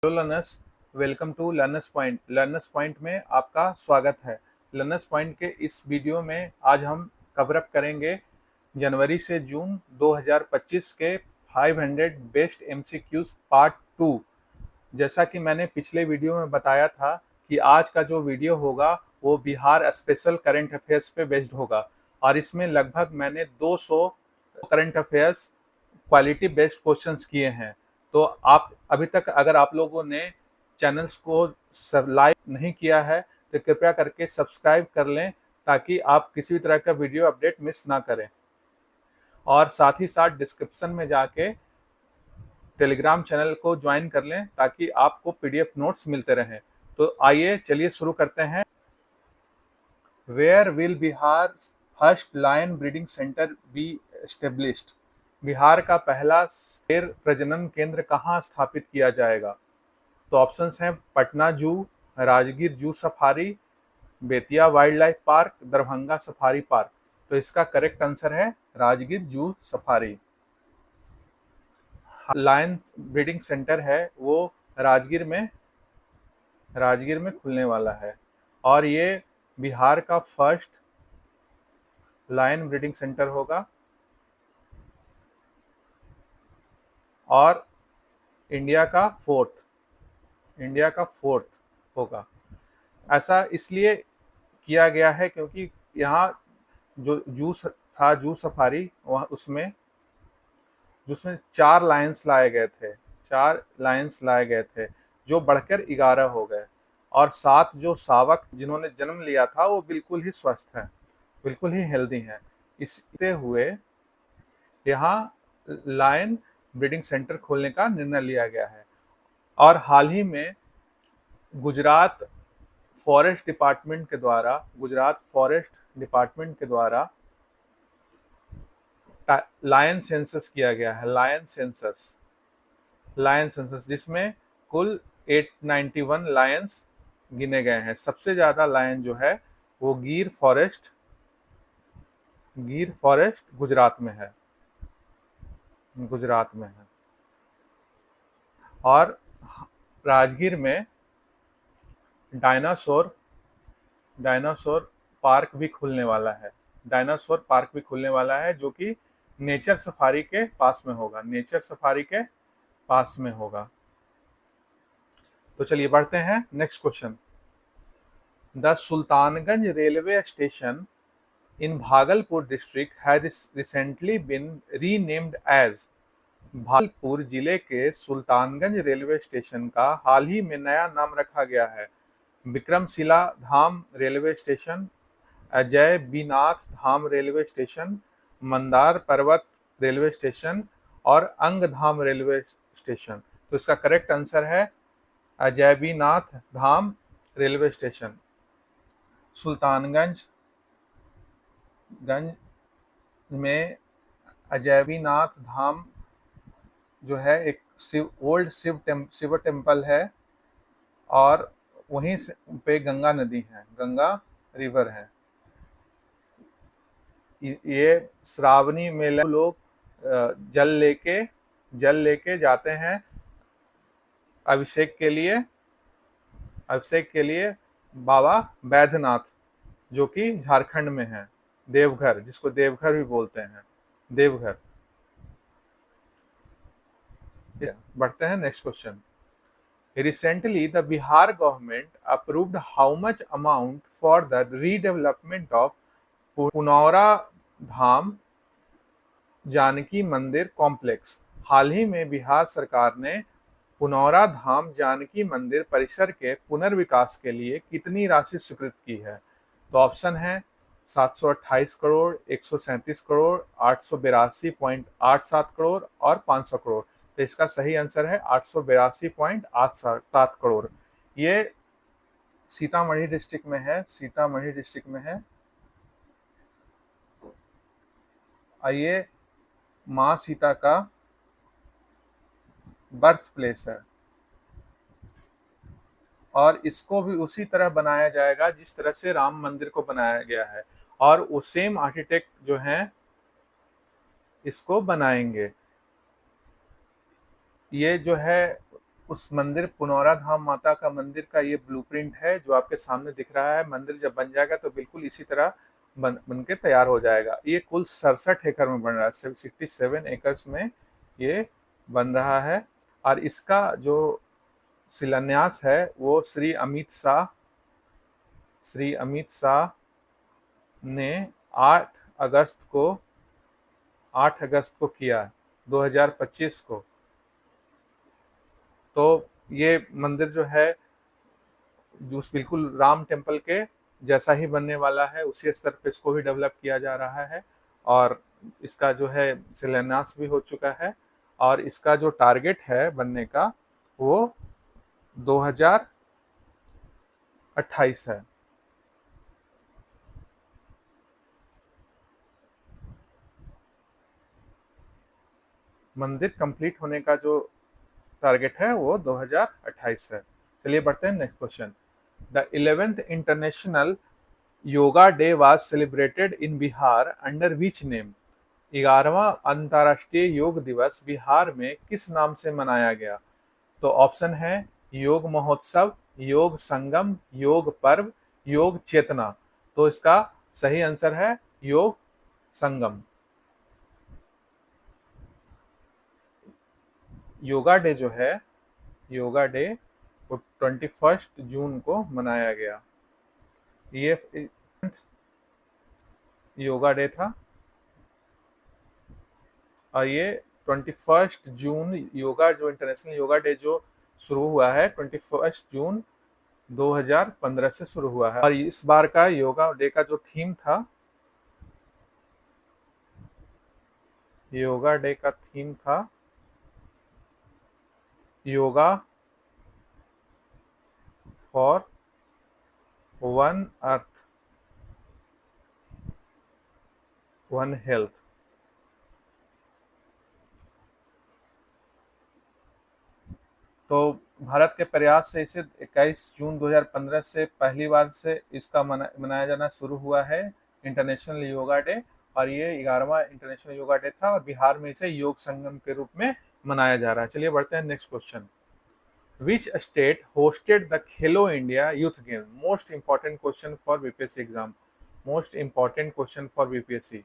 Hello learners, welcome to Learners Point. Learners Point में आपका स्वागत है। लर्नर्स पॉइंट के इस वीडियो में आज हम कवर अप करेंगे जनवरी से जून 2025 के 500 बेस्ट एमसीक्यूज पार्ट 2। जैसा कि मैंने पिछले वीडियो में बताया था कि आज का जो वीडियो होगा वो बिहार स्पेशल करंट अफेयर्स पे बेस्ड होगा और इसमें लगभग मैंने 200 current affairs quality based questions किए हैं। तो आप अभी तक अगर आप लोगों ने चैनल्स को लाइक नहीं किया है तो कृपया करके सब्सक्राइब कर लें ताकि आप किसी भी तरह का वीडियो अपडेट मिस ना करें। और साथ ही साथ डिस्क्रिप्शन में जाके टेलीग्राम चैनल को ज्वाइन कर लें ताकि आपको पीडीएफ नोट्स मिलते रहें। तो आइए चलिए शुरू करते हैं। Where will Bihar first lion breeding centre be established? Bihar का पहला शेर प्रजनन केंद्र कहाँ स्थापित किया जाएगा? तो ऑप्शंस हैं पटना जू, Rajgir zoo safari, Bettiah wild life park, Darbhanga safari park. तो इसका करेक्ट आंसर है Rajgir zoo safari. Lion breeding centre है वो राजगीर में खुलने वाला है और ये बिहार का फर्स्ट लायन ब्रीडिंग सेंटर होगा और इंडिया का फोर्थ होगा। ऐसा इसलिए किया गया है क्योंकि यहाँ जो जू सफारी वहाँ उसमें जिसमें 4 लायंस लाए गए थे जो बढ़कर 11 हो गए और 7 जो शावक जिन्होंने जन्म लिया था वो बिल्कुल ही स्वस्थ हैं, बिल्कुल ही हेल्दी हैं। इसते हुए यहाँ लायन ब्रीडिंग सेंटर खोलने का निर्णय लिया गया है। और हाल ही में गुजरात गुजरात फॉरेस्ट डिपार्टमेंट के द्वारा लायन सेंसस किया गया है। लायन सेंसस जिसमें कुल 891 लायंस गिने गए हैं। सबसे ज्यादा लायन जो है वो गिर फॉरेस्ट गुजरात में है। और राजगीर में डायनासोर पार्क भी खुलने वाला है। जो कि नेचर सफारी के पास में होगा। तो चलिए बढ़ते हैं next question. The Sultanganj railway station in Bhagalpur district has recently been renamed as। Bhagalpur जिले के सुल्तानगंज रेलवे स्टेशन का हाल ही में नया नाम रखा गया है। विक्रमशिला धाम रेलवे स्टेशन, अजय बीनाथ धाम रेलवे स्टेशन, मंदार पर्वत रेलवे स्टेशन और अंगधाम रेलवे स्टेशन। तो इसका करेक्ट आंसर है अजय बीनाथ धाम रेलवे स्टेशन। सुल्तानगंज में अजयबीनाथ धाम जो है एक शिव टेम्पल है और वहीं पे गंगा नदी है, गंगा रिवर है। ये श्रावणी मेला लोग जल लेके जाते हैं अभिषेक के लिए बाबा बैद्यनाथ जो कि झारखंड में है। देवघर, जिसको देवघर भी बोलते हैं, देवघर। बढ़ते हैं next question. Recently the Bihar government approved how much amount for the redevelopment of Punaura Dham Janaki Mandir complex. हाल ही में बिहार सरकार ने पुनौरा धाम जानकी मंदिर परिसर के पुनर्विकास के लिए कितनी राशि स्वीकृत की है? तो ऑप्शन है 728 करोड़, 137 करोड़, 882.87 करोड़ और 500 करोड़। तो इसका सही आंसर है 882.87 करोड़। ये सीतामढ़ी डिस्ट्रिक्ट में है। ये माँ सीता का बर्थ प्लेस है और इसको भी उसी तरह बनाया जाएगा जिस तरह से राम मंदिर को बनाया गया है और वो सेम आर्किटेक्ट जो हैं इसको बनाएंगे। ये जो है उस मंदिर पुनौरा धाम माता का मंदिर का ये ब्लूप्रिंट है जो आपके सामने दिख रहा है। मंदिर जब बन जाएगा तो बिल्कुल इसी तरह बन के तैयार हो जाएगा। ये कुल 67 एकड़ में बन रहा है, 67 एकर्स में ये बन रहा है। और इसका जो शिलान्यास है वो श्री अमित शाह ने 8 अगस्त को 8 अगस्त को किया, 2025 को। तो ये मंदिर जो है जो बिल्कुल राम टेम्पल के जैसा ही बनने वाला है, उसी स्तर पे इसको भी डेवलप किया जा रहा है। और इसका जो है शिलान्यास भी हो चुका है। और इसका जो टारगेट है बनने का वो 2028 है। मंदिर कंप्लीट होने का जो टारगेट है वो 2028 है। चलिए बढ़ते हैं next question. The 11th international yoga day was celebrated in Bihar under which name? 11वां अंतर्राष्ट्रीय योग दिवस बिहार में किस नाम से मनाया गया? तो ऑप्शन है योग महोत्सव, योग संगम, योग पर्व, योग चेतना। तो इसका सही आंसर है योग संगम। योगा डे जो है, योगा डे वो 21 जून को मनाया गया। ये योगा डे था और ये 21 जून योगा जो इंटरनेशनल योगा डे जो शुरू हुआ है 21 जून 2015 से शुरू हुआ है। और इस बार का योगा डे का जो थीम था, योगा डे का थीम था yoga for one earth one health. तो भारत के प्रयास से इसे 21 जून 2015 से पहली बार से इसका मनाया जाना शुरू हुआ है इंटरनेशनल योगा डे। और ये 11वां इंटरनेशनल योगा डे था और बिहार में इसे योग संगम के रूप में मनाया जा रहा है। चलिए बढ़ते हैं next question. Which state hosted the Khelo India youth game? Most important question for BPSC exam, most important question for BPSC.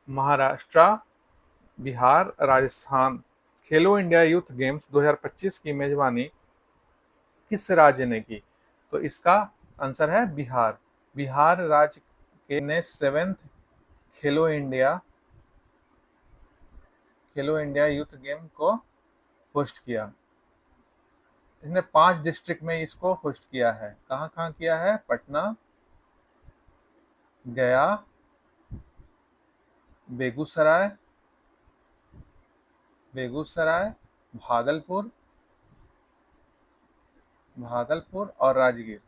Maharashtra, Bihar, Rajasthan. Khelo India youth games 2025 की मेजबानी किस राज्य ने की? तो इसका आंसर है बिहार। बिहार राज्य के ने 7th खेलो इंडिया यूथ गेम को होस्ट किया। इसने 5 डिस्ट्रिक्ट में इसको होस्ट किया है। कहाँ कहाँ किया है? पटना, गया, बेगूसराय, भागलपुर और राजगीर।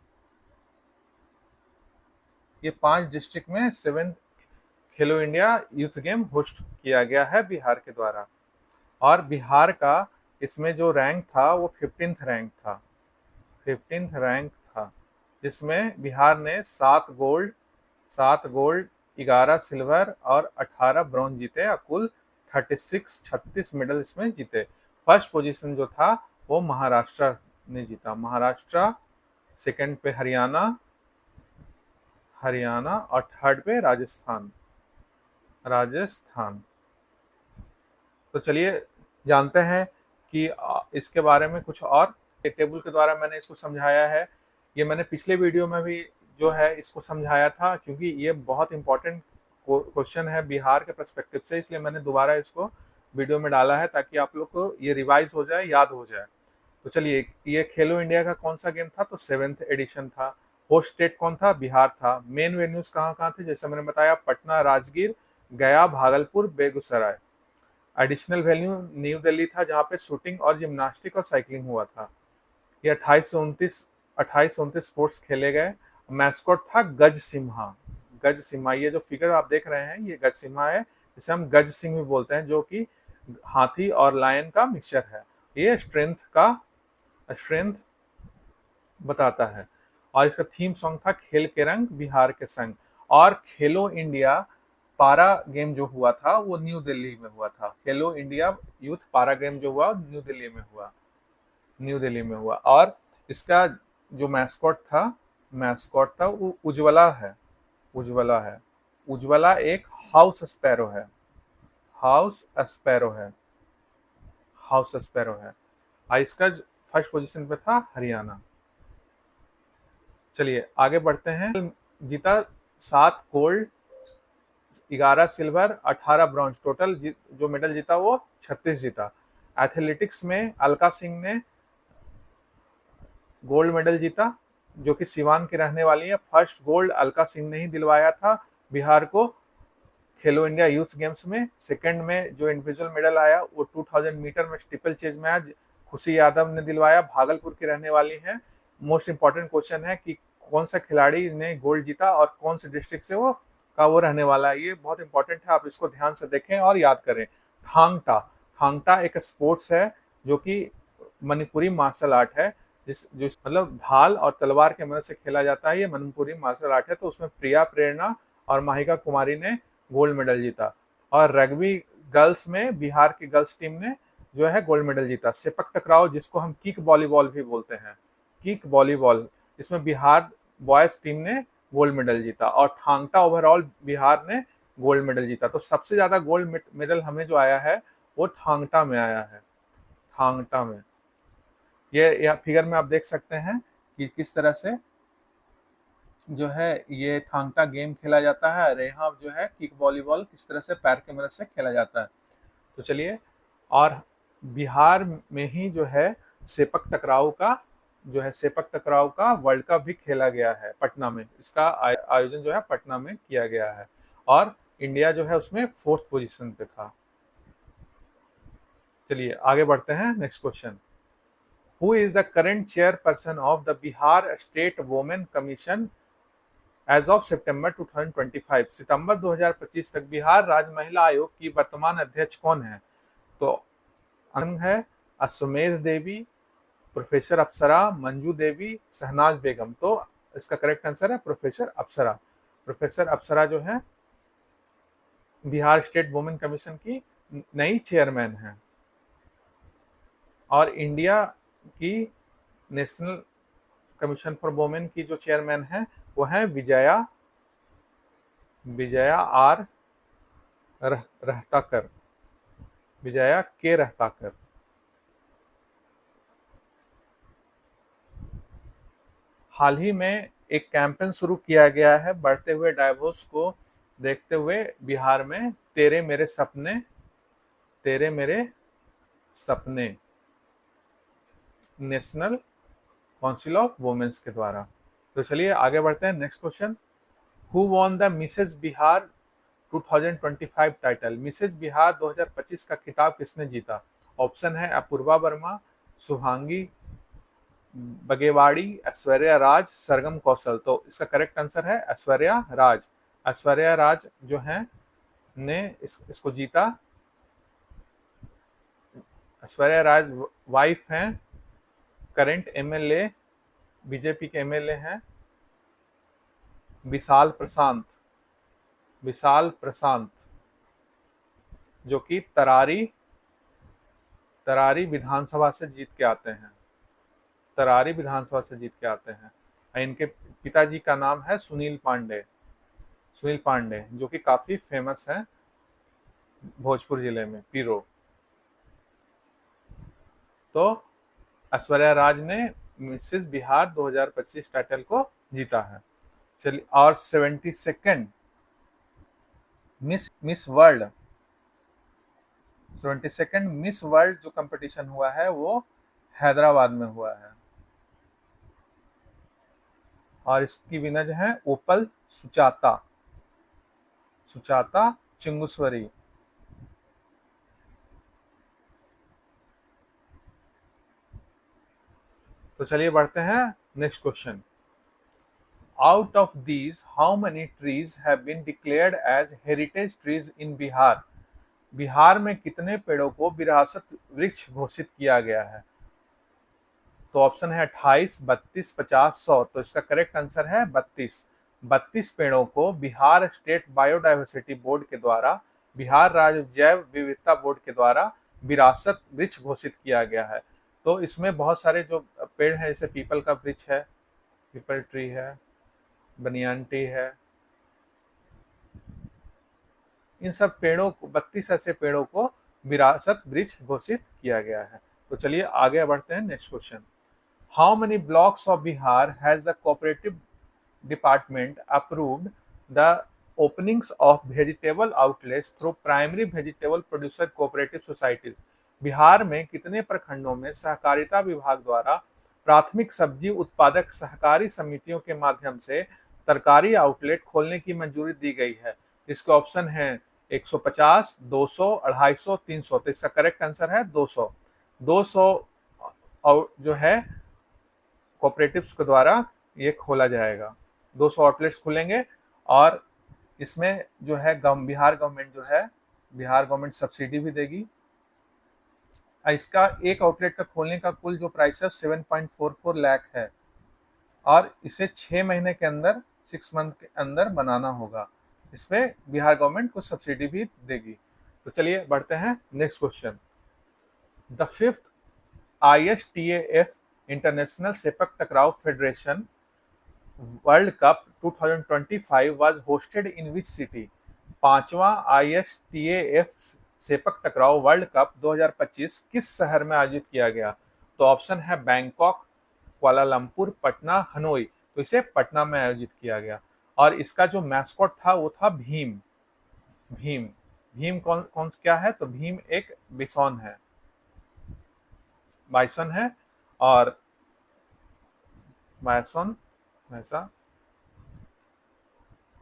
ये 5 डिस्ट्रिक्ट में 7th खेलो इंडिया यूथ गेम होस्ट किया गया है बिहार के द्वारा। और बिहार का इसमें जो रैंक था वो 15th रैंक था, 15th रैंक था, जिसमें बिहार ने 7 गोल्ड, 11 सिल्वर और 18 ब्रॉन्ज जीते और कुल 36 मेडल इसमें जीते। फर्स्ट पोजीशन जो था वो महाराष्ट्र ने जीता, महाराष्ट्र। सेकंड पे हरियाणा और थर्ड पे राजस्थान। तो चलिए जानते हैं कि इसके बारे में कुछ और। टेबल के द्वारा मैंने इसको समझाया है। ये मैंने पिछले वीडियो में भी जो है इसको समझाया था, क्योंकि ये बहुत इंपॉर्टेंट क्वेश्चन है बिहार के पर्सपेक्टिव से, इसलिए मैंने दोबारा इसको वीडियो में डाला है ताकि आप लोग को ये रिवाइज हो जाए, याद हो जाए। तो चलिए, ये खेलो इंडिया का कौन सा गेम था? तो 7th एडिशन था। होस्ट स्टेट कौन था? बिहार था। मेन वेन्यूज कहाँ कहाँ थे? जैसे मैंने बताया, पटना, राजगीर, गया, Bhagalpur, Begusarai. Additional venue new Delhi था, जहाँ पे शूटिंग और जिम्नास्टिक और साइकिलिंग हुआ था। ये 28 स्पोर्ट्स खेले गए। मैस्कॉट था गज सिम्हा। ये जो फिगर आप देख रहे हैं ये गज सिम्हा है, जिसे हम गज सिंह भी बोलते हैं, जो कि हाथी और लायन का मिक्सचर है। ये स्ट्रेंथ बताता है। और इसका थीम सॉन्ग था खेल के रंग बिहार के संग। और खेलो इंडिया पारा गेम जो हुआ था वो न्यू दिल्ली में हुआ था। खेलो इंडिया यूथ पारा गेम जो हुआ न्यू दिल्ली में हुआ, न्यू दिल्ली में हुआ। और इसका जो मैस्कॉट था वो उज्ज्वला है, उज्ज्वला है। उज्ज्वला एक हाउस स्पैरो है, हाउस स्पैरो है, हाउस स्पैरो है। और इसका फर्स्ट पोजीशन पे था हरियाणा। चलिए आगे बढ़ते हैं। जीता 7 गोल्ड, 11 सिल्वर, 18 ब्रॉन्ज, टोटल जो मेडल जीता वो 36 जीता। एथलेटिक्स में अलका सिंह ने गोल्ड मेडल जीता, जो कि सिवान की रहने वाली है। फर्स्ट गोल्ड अलका सिंह ने ही दिलवाया था बिहार को खेलो इंडिया यूथ गेम्स में। सेकंड में जो इंडिविजुअल मेडल आया वो 2000 मीटर में स्टीपल चेज में आज खुशी यादव ने दिलवाया, भागलपुर की रहने वाली है। मोस्ट इंपॉर्टेंट क्वेश्चन है कि कौन सा खिलाड़ी ने गोल्ड जीता और कौन से डिस्ट्रिक्ट से वो रहने वाला है। ये बहुत इंपॉर्टेंट है, आप इसको ध्यान से देखें और याद करें। थांग टा एक स्पोर्ट्स है जो कि मणिपुरी मार्शल आर्ट है, जो मतलब ढाल और तलवार के मदद से खेला जाता है। ये मणिपुरी मार्शल आर्ट है। तो उसमें प्रिया प्रेरणा और माहिका कुमारी ने गोल्ड मेडल जीता। और रग्बी गर्ल्स में बिहार की गर्ल्स टीम ने जो है गोल्ड मेडल जीता। सेपक टकराव जिसको हम किक वॉलीबॉल भी बोलते हैं, किक वॉलीबॉल, इसमें बिहार बॉयज टीम ने गोल्ड मेडल जीता। और थांगटा ओवरऑल बिहार ने गोल्ड मेडल जीता। तो सबसे ज्यादा गोल्ड मेडल हमें जो आया है वो थांगटा में आया है, थांगटा में। ये फिगर में आप देख सकते हैं कि किस तरह से जो है ये थांगटा गेम खेला जाता है। और यहाँ जो है किक वॉलीबॉल किस तरह से पैर की मदद से खेला जाता है। तो चलिए, और बिहार में ही जो है सेपक टकराव का वर्ल्ड कप भी खेला गया है पटना में। इसका आयोजन जो है पटना में किया गया है और इंडिया जो है उसमें 4th पोजीशन पे था। चलिए आगे बढ़ते हैं। Next question, who is the current chairperson of the Bihar state women commission as of September 2025? सितंबर 2025 तक बिहार राज्य महिला आयोग की वर्तमान अध्यक्ष कौन है? तो है अश्वमेध देवी, प्रोफेसर अप्सरा, मंजू देवी, शहनाज बेगम। तो इसका करेक्ट आंसर है प्रोफेसर अप्सरा। प्रोफेसर अप्सरा जो है बिहार स्टेट वुमेन कमीशन की नई चेयरमैन है। और इंडिया की नेशनल कमीशन फॉर वुमेन की जो चेयरमैन है वो है विजया आर रहताकर, विजया के रहताकर। हाल ही में एक कैंपेन शुरू किया गया है बढ़ते हुए डाइवोर्स को देखते हुए बिहार में, तेरे मेरे सपने नेशनल काउंसिल ऑफ वुमेन्स के द्वारा। तो चलिए आगे बढ़ते हैं। Next question, who won the Mrs Bihar 2025 title? Mrs Bihar 2025 का खिताब किसने जीता? ऑप्शन है अपूर्वा वर्मा, शुभांगी बगेवाड़ी, ऐश्वर्या राज, सरगम कौशल। तो इसका करेक्ट आंसर है ऐश्वर्या राज। ऐश्वर्या राज जो है ने इसको जीता। ऐश्वर्या राज वाइफ हैं करंट एमएलए, बीजेपी के एमएलए हैं विशाल प्रशांत, जो कि तरारी विधानसभा से जीत के आते हैं, तरारी विधानसभा से जीत के आते हैं। इनके पिताजी का नाम है सुनील पांडे, जो कि काफी फेमस है भोजपुर जिले में, पीरो। तो ऐश्वर्या राज ने मिसेस बिहार 2025 टाइटल को जीता है। चलिए, और 72nd miss world 72nd miss world जो कंपटीशन हुआ है वो हैदराबाद में हुआ है और इसकी विनर है ओपल सुचाता चिंगुस्वरी। तो चलिए बढ़ते हैं next question, out of these how many trees have been declared as heritage trees in Bihar? Bihar में कितने पेड़ों को विरासत वृक्ष घोषित किया गया है? तो ऑप्शन है 28, 32, 50, 100। तो इसका करेक्ट आंसर है 32। 32 पेड़ों को बिहार स्टेट बायोडायवर्सिटी बोर्ड के द्वारा, बिहार राज्य जैव विविधता बोर्ड के द्वारा विरासत वृक्ष घोषित किया गया है। तो इसमें बहुत सारे जो पेड़ हैं, जैसे पीपल का वृक्ष है, पीपल ट्री है, बनियान ट्री है, इन सब पेड़ों को, 32 ऐसे पेड़ों को विरासत वृक्ष घोषित किया गया है। तो चलिए आगे बढ़ते हैं next question. How many blocks of Bihar has the cooperative department approved the openings of vegetable outlets through primary vegetable producer cooperative societies? Bihar में कितने प्रखंडों में सहकारिता विभाग द्वारा प्राथमिक सब्जी उत्पादक सहकारी समितियों के माध्यम से तरकारी आउटलेट खोलने की मंजूरी दी गई है? इसके ऑप्शन हैं 150, 200, 250, 300। तो इसका करेक्ट आंसर है 200। 200 जो है कोऑपरेटिव्स के द्वारा ये खोला जाएगा। 200 आउटलेट्स खुलेंगे और इसमें जो है बिहार गवर्नमेंट सब्सिडी भी देगी। इसका एक आउटलेट का खोलने का कुल जो प्राइस है 7.44 लाख है और इसे 6 महीने के अंदर, 6 मंथ के अंदर बनाना होगा। इसमें बिहार गवर्नमेंट को सब्सिडी भी देगी। तो चलिए बढ़ते हैं next question. The 5th ISTAF international sepak takraw federation world cup 2025 was hosted in which city? 5वां ISTAF sepak takraw world cup 2025 किस शहर में आयोजित किया गया? तो ऑप्शन है बैंकॉक, कुआलालंपुर, पटना, हनोई। तो इसे पटना में आयोजित किया गया और इसका जो मैस्कॉट था वो था भीम। भीम भीम कौन कौन क्या है? तो भीम एक बिसॉन है, बाइसन है और बाइसन ऐसा।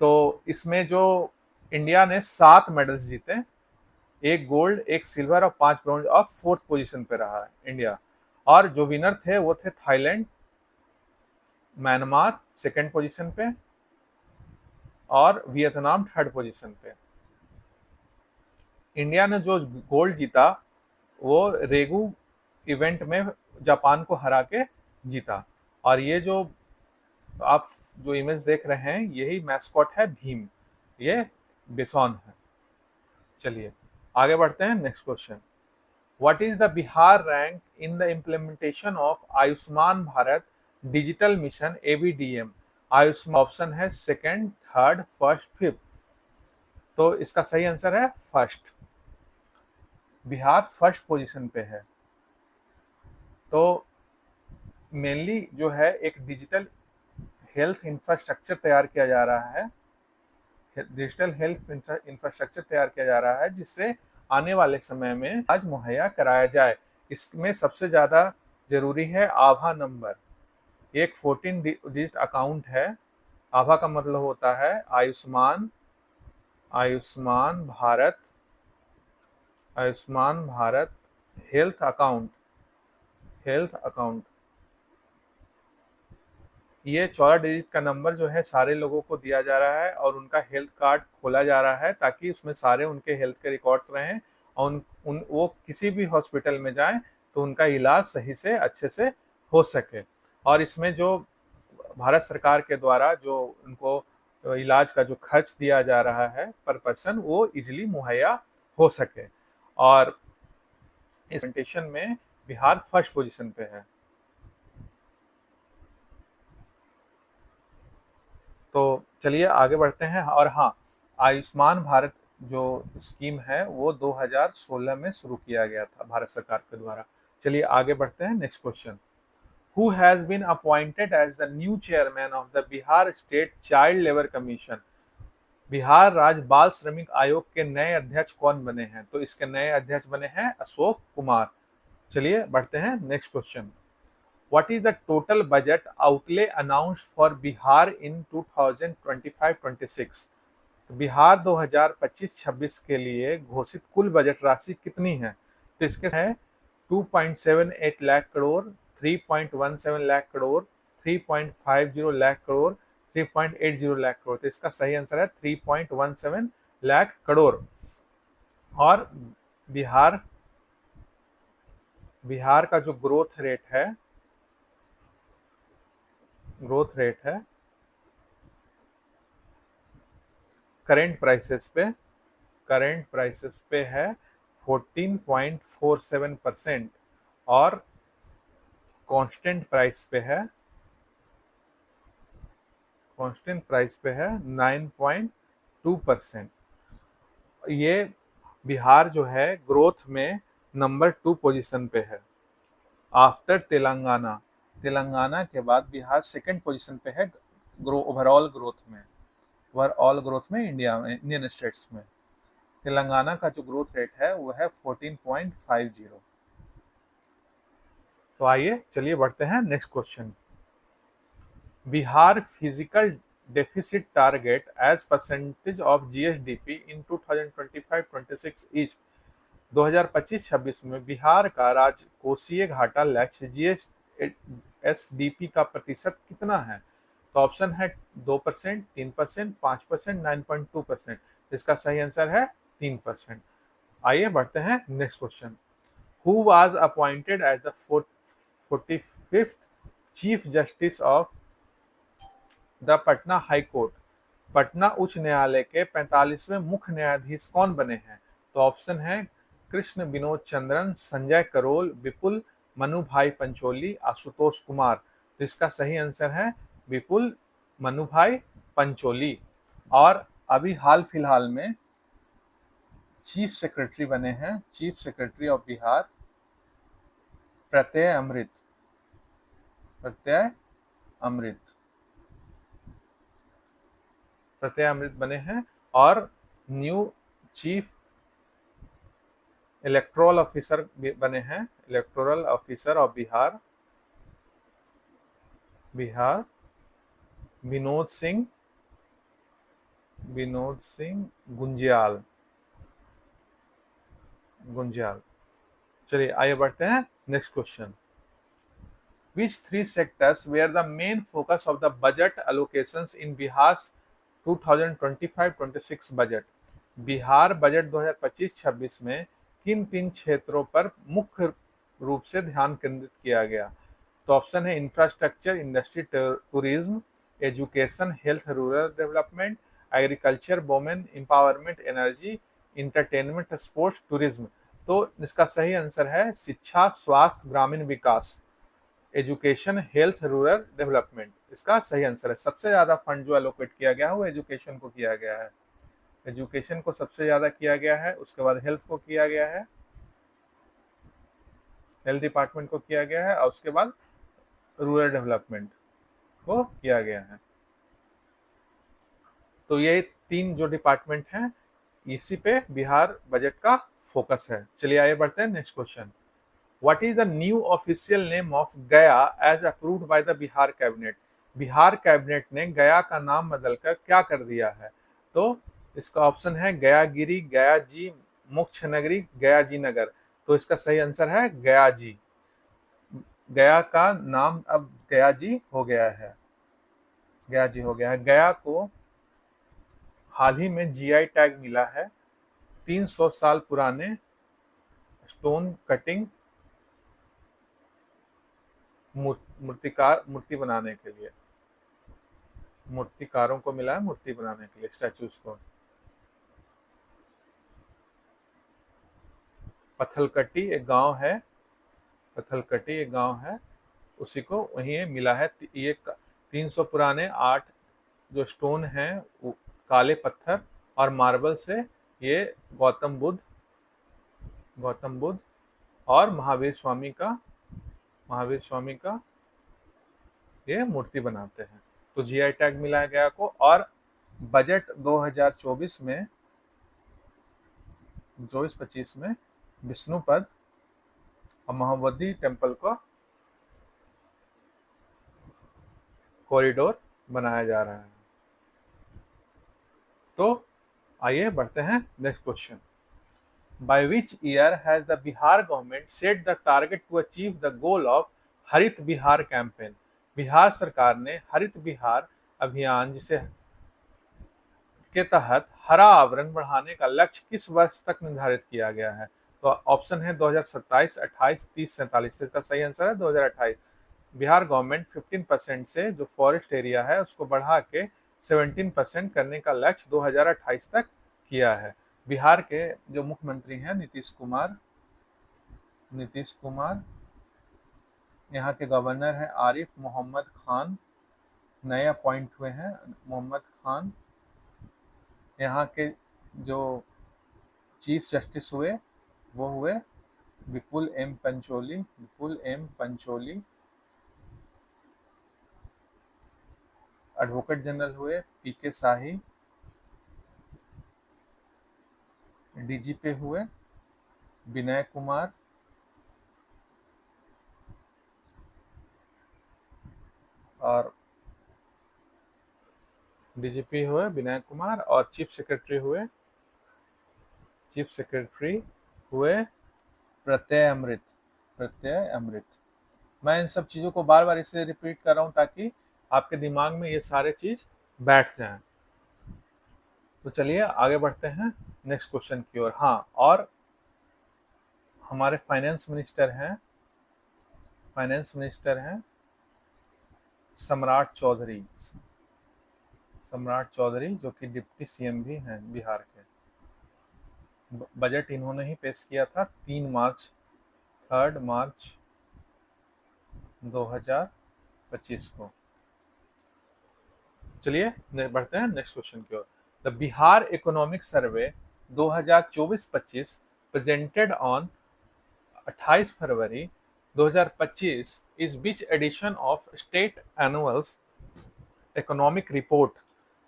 तो इसमें जो इंडिया ने 7 मेडल्स जीते, एक गोल्ड, एक सिल्वर और 5 ब्रॉन्ज, और 4th पोजीशन पे रहा है इंडिया। और जो विनर थे वो थे थाईलैंड, म्यांमार 2nd पोजीशन पे और वियतनाम 3rd पोजीशन पे। इंडिया ने जो गोल्ड जीता वो रेगू इवेंट में जापान को हरा के जीता। और ये जो आप जो इमेज देख रहे हैं यही मैस्कॉट है भीम, ये बिसॉन है। चलिए आगे बढ़ते हैं next question. What is the Bihar rank in the implementation of Ayushman Bharat digital mission ABDM? Ayushman option है 2nd, 3rd, 1st, 5th। तो इसका सही आंसर है 1st। बिहार 1st पोजीशन पे है। तो मेनली जो है एक डिजिटल हेल्थ इंफ्रास्ट्रक्चर तैयार किया जा रहा है, डिजिटल हेल्थ इंफ्रास्ट्रक्चर तैयार किया जा रहा है जिससे आने वाले समय में आज मुहैया कराया जाए। इसमें सबसे ज़्यादा जरूरी है आभा नंबर। एक 14 डिजिट अकाउंट है। आभा का मतलब होता है आयुष्मान आयुष्मान भारत आयुष्मान भारत हेल्थ अकाउंट। ये 14 डिजिट का नंबर जो है सारे लोगों को दिया जा रहा है और उनका हेल्थ कार्ड खोला जा रहा है ताकि उसमें सारे उनके हेल्थ के रिकॉर्ड्स रहें और वो किसी भी हॉस्पिटल में जाएं तो उनका इलाज सही से अच्छे से हो सके। और इसमें जो भारत सरकार के द्वारा जो उनको इलाज का जो खर्च दिया जा रहा है पर पर्सन वो इजीली मुहैया हो सके। और इस प्रेजेंटेशन में बिहार 1st पोजीशन पे है। तो चलिए आगे बढ़ते हैं। और हाँ, आयुष्मान भारत जो स्कीम है वो 2016 में शुरू किया गया था भारत सरकार के द्वारा। चलिए आगे बढ़ते हैं next question. Who has been appointed as the new chairman of the Bihar State Child Labor Commission? Bihar राज्य बाल श्रमिक आयोग के नए अध्यक्ष कौन बने हैं? तो इसके नए अध्यक्ष बने हैं अशोक कुमार। चलिए बढ़ते हैं next question. What is the total budget outlay announced for Bihar in 2025-26? तो बिहार 2025-26 के लिए घोषित कुल बजट राशि कितनी है? तो इसके है 2.78 लाख करोड़, 3.17 लाख करोड़, 3.50 लाख करोड़, 3.80 लाख करोड़। तो इसका सही आंसर है 3.17 लाख करोड़। और बिहार बिहार का जो ग्रोथ रेट है करंट प्राइसेस पे है 14.47% और कांस्टेंट प्राइस पे है 9.2%। ये बिहार जो है ग्रोथ में नंबर 2 पोजीशन पे है आफ्टर तेलंगाना के बाद बिहार सेकंड पोजीशन पे है ओवरऑल ग्रोथ में इंडियन स्टेट्स में। तेलंगाना का जो ग्रोथ रेट है वो है 14.50। तो आइए चलिए बढ़ते हैं next question. Bihar physical deficit target as percentage of GSDP in 2025-26 is. 2025-26 में बिहार का राजकोषीय घाटा लक्ष्य जीएसडीपी का प्रतिशत कितना है? तो ऑप्शन है 2%, 3%, 5%, 9.2%। इसका सही आंसर है 3%। आइए बढ़ते हैं next question. Who was appointed as the 45th chief justice of the Patna high court. Patna उच्च न्यायालय के 45वें मुख्य न्यायाधीश कौन बने हैं? तो ऑप्शन है कृष्ण विनोद चंद्रन, संजय करोल, विपुल मनुभाई पंचोली, आशुतोष कुमार। तो इसका सही आंसर है विपुल मनुभाई पंचोली। और अभी हाल फिलहाल में चीफ सेक्रेटरी बने हैं, चीफ सेक्रेटरी ऑफ बिहार प्रत्यय अमृत बने हैं। और न्यू चीफ इलेक्टोरल ऑफिसर बने हैं, electoral officer of Bihar Vinod Singh Gunjiyal. चलिए आइए बढ़ते हैं next question. Which three sectors were the main focus of the budget allocations in Bihar's 2025-26 budget? Bihar budget 2025-26 में किन 3 क्षेत्रों पर मुख्य रूप से ध्यान केंद्रित किया गया? तो ऑप्शन है infrastructure, industry, tourism, education, health, rural development, agriculture, women empowerment, energy, entertainment, sports, tourism. तो इसका सही आंसर है शिक्षा, स्वास्थ्य, ग्रामीण विकास, एजुकेशन, हेल्थ, रूरल डेवलपमेंट। इसका सही आंसर है। सबसे ज्यादा फंड जो एलोकेट किया गया है वो एजुकेशन को किया गया है। एजुकेशन को सबसे ज्यादा किया गया है, उसके बाद हेल्थ को किया गया है, हेल्थ डिपार्टमेंट को किया गया है, और उसके बाद रूरल डेवलपमेंट को किया गया है। तो ये 3 जो डिपार्टमेंट हैं इसी पे बिहार बजट का फोकस है। चलिए आगे बढ़ते हैं next question. What is the new official name of गया as approved by the Bihar cabinet? Bihar cabinet ने गया का नाम बदलकर क्या कर दिया है? तो इसका ऑप्शन है गया गिरी, गया जी, मोक्ष नगरी, गया जी नगर। तो इसका सही आंसर है गया जी। गया का नाम अब गया जी हो गया है। गया को हाल ही में जीआई टैग मिला है 300 साल पुराने स्टोन कटिंग मूर्ति बनाने के लिए। मूर्तिकारों को मिला है मूर्ति बनाने के लिए, स्टैचूज को। पत्थलकट्टी एक गांव है, उसी को वहीं मिला है। ये 300 पुराने 8 जो स्टोन हैं काले पत्थर और मार्बल से ये गौतम बुद्ध और महावीर स्वामी का ये मूर्ति बनाते हैं। तो जीआई टैग मिला गया को। और बजट 2024-25 में विष्णुपद और महाबोधि टेम्पल को कॉरिडोर बनाया जा रहा है। तो आइए बढ़ते हैं next question. By which year has the Bihar government set the target to achieve the goal of हरित बिहार कैंपेन? बिहार सरकार ने हरित बिहार अभियान जिसे के तहत हरा आवरण बढ़ाने का लक्ष्य किस वर्ष तक निर्धारित किया गया है? तो ऑप्शन है 2027, 28, 30, 47। इसका सही आंसर है 2028। बिहार गवर्नमेंट 15% से जो फॉरेस्ट एरिया है उसको बढ़ा के 17% करने का लक्ष्य 2028 तक किया है। बिहार के जो मुख्यमंत्री हैं नीतीश कुमार, यहाँ के गवर्नर हैं आरिफ मोहम्मद खान, नए अपॉइंट हुए हैं मोहम्मद खान। यहाँ के जो चीफ जस्टिस हुए वो हुए विपुल एम पंचोली। एडवोकेट जनरल हुए पीके शाही। डीजीपी हुए विनय कुमार। और डीजीपी हुए विनय कुमार और चीफ सेक्रेटरी हुए प्रत्यय अमृत। मैं इन सब चीज़ों को बार बार इसलिए रिपीट कर रहा हूँ ताकि आपके दिमाग में ये सारे चीज़ बैठ जाएं। तो चलिए आगे बढ़ते हैं नेक्स्ट क्वेश्चन की ओर। हाँ, और हमारे फाइनेंस मिनिस्टर हैं सम्राट चौधरी जो कि डिप्टी सीएम भी हैं बिहार के। बजट इन्होंने ही पेश किया था 3 मार्च 2025 को। चलिए बढ़ते हैं नेक्स्ट क्वेश्चन की ओर। The Bihar economic survey 2024-25 presented on 28 February 2025 is which edition of state annuals economic report.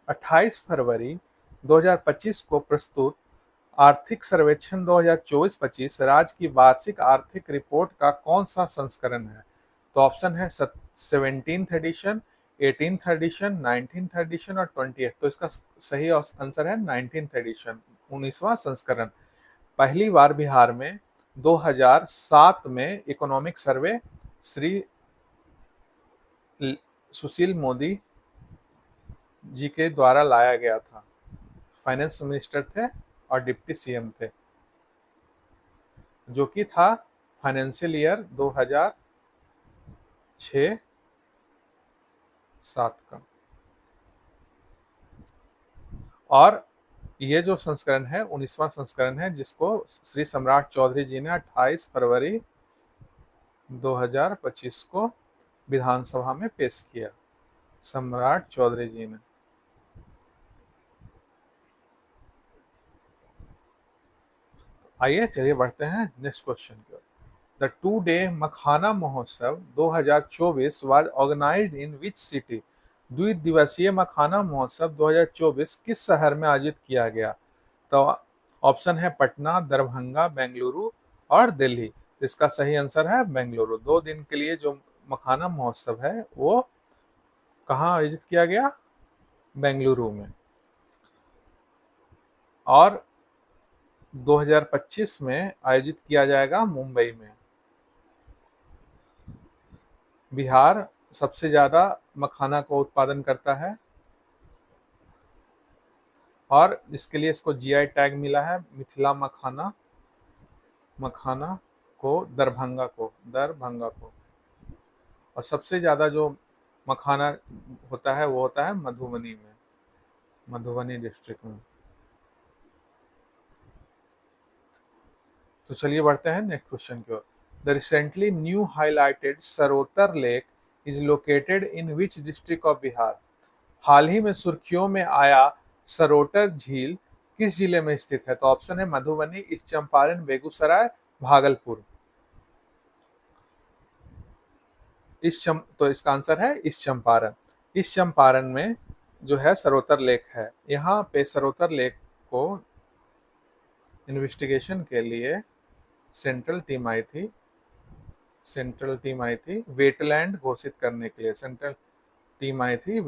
28 फरवरी 2025 को प्रस्तुत आर्थिक सर्वेक्षण 2024-25 राज्य की वार्षिक आर्थिक रिपोर्ट का कौन सा संस्करण है? तो ऑप्शन है 17th addition, 18th addition, 19th addition और 20th। तो इसका सही आंसर है 19th एडिशन, 19वां संस्करण। पहली बार बिहार में 2007 में इकोनॉमिक सर्वे श्री सुशील मोदी जी के द्वारा लाया गया था। फाइनेंस मिनिस्टर थे और डिप्टी सीएम थे, जो कि था फाइनेंशियल ईयर 2006-07 का। और ये जो संस्करण है 19वां संस्करण है, जिसको श्री सम्राट चौधरी जी ने 28 फरवरी 2025 को विधानसभा में पेश किया। सम्राट चौधरी जी ने। आइए चलिए बढ़ते हैं नेक्स्ट क्वेश्चन की ओर। The 2-day makhana Mahotsav 2024 was organised in which city. द्विदिवसीय मखाना महोत्सव 2024 किस शहर में आयोजित किया गया? तो ऑप्शन है पटना, दरभंगा, बेंगलुरु और दिल्ली। इसका सही आंसर है बेंगलुरु। 2 दिन के लिए जो मखाना महोत्सव है वो कहाँ आयोजित किया गया? बेंगलुरु में। और 2025 में आयोजित किया जाएगा मुंबई में। बिहार सबसे ज्यादा मखाना को उत्पादन करता है और इसके लिए इसको जीआई टैग मिला है मिथिला मखाना को दरभंगा को। और सबसे ज्यादा जो मखाना होता है वो होता है मधुबनी डिस्ट्रिक्ट में। तो चलिए बढ़ते हैं नेक्स्ट क्वेश्चन की ओर। The recently new highlighted Sarotar lake is located in which district of Bihar. हाल ही में सुर्खियों में आया सरोतर झील किस जिले में स्थित है? तो ऑप्शन है मधुबनी, ईस्ट चंपारण, बेगूसराय, भागलपुर। तो इसका आंसर है ईस्ट चंपारण। ईस्ट चंपारण में जो है सरोतर लेक है। यहाँ पे सरोतर लेक को इन्वेस्टिगेशन के लिए सेंट्रल टीम आई थी वेटलैंड घोषित करने के लिए। सेंट्रल टीम आई थी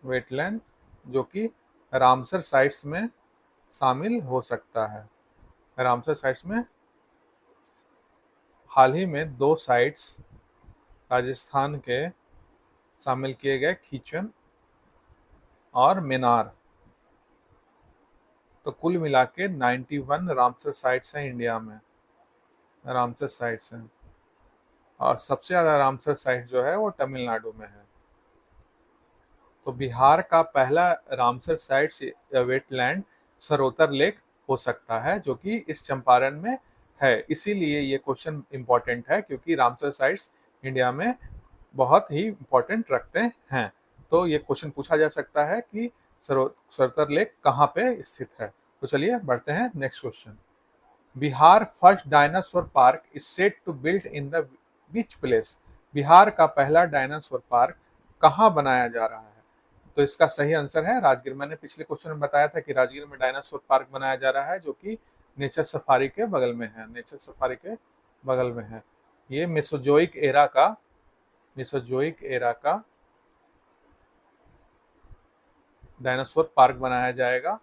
वेटलैंड जो कि रामसर साइट्स में शामिल हो सकता है। रामसर साइट्स में हाल ही में 2 साइट्स राजस्थान के शामिल किए गए, खीचन और मेनार। तो कुल मिला के 91 रामसर साइट्स हैं इंडिया में। रामसर साइट्स हैं और सबसे ज़्यादा रामसर साइट जो है वो तमिलनाडु में है। तो बिहार का पहला रामसर साइट्स वेटलैंड सरोतर लेक हो सकता है, जो कि इस चंपारण में है। इसीलिए ये क्वेश्चन इंपॉर्टेंट है, क्योंकि रामसर साइट्स इंडिया में बहुत ही इंपॉर्टेंट रखते हैं। तो ये क्वेश्चन पूछा जा सकता है कि सरोतर लेक कहाँ पे स्थित है। तो चलिए बढ़ते हैं next question. Bihar first dinosaur park is set to build in the which place? Bihar का पहला डायनासोर पार्क कहाँ बनाया जा रहा है? तो इसका सही आंसर है राजगीर। मैंने पिछले क्वेश्चन में बताया था कि राजगीर में डायनासोर पार्क बनाया जा रहा है, जो कि नेचर सफारी के बगल में है। नेचर सफारी के बगल में है। ये मेसोजोइक एरा का डायनासोर पार्क बनाया जाएगा।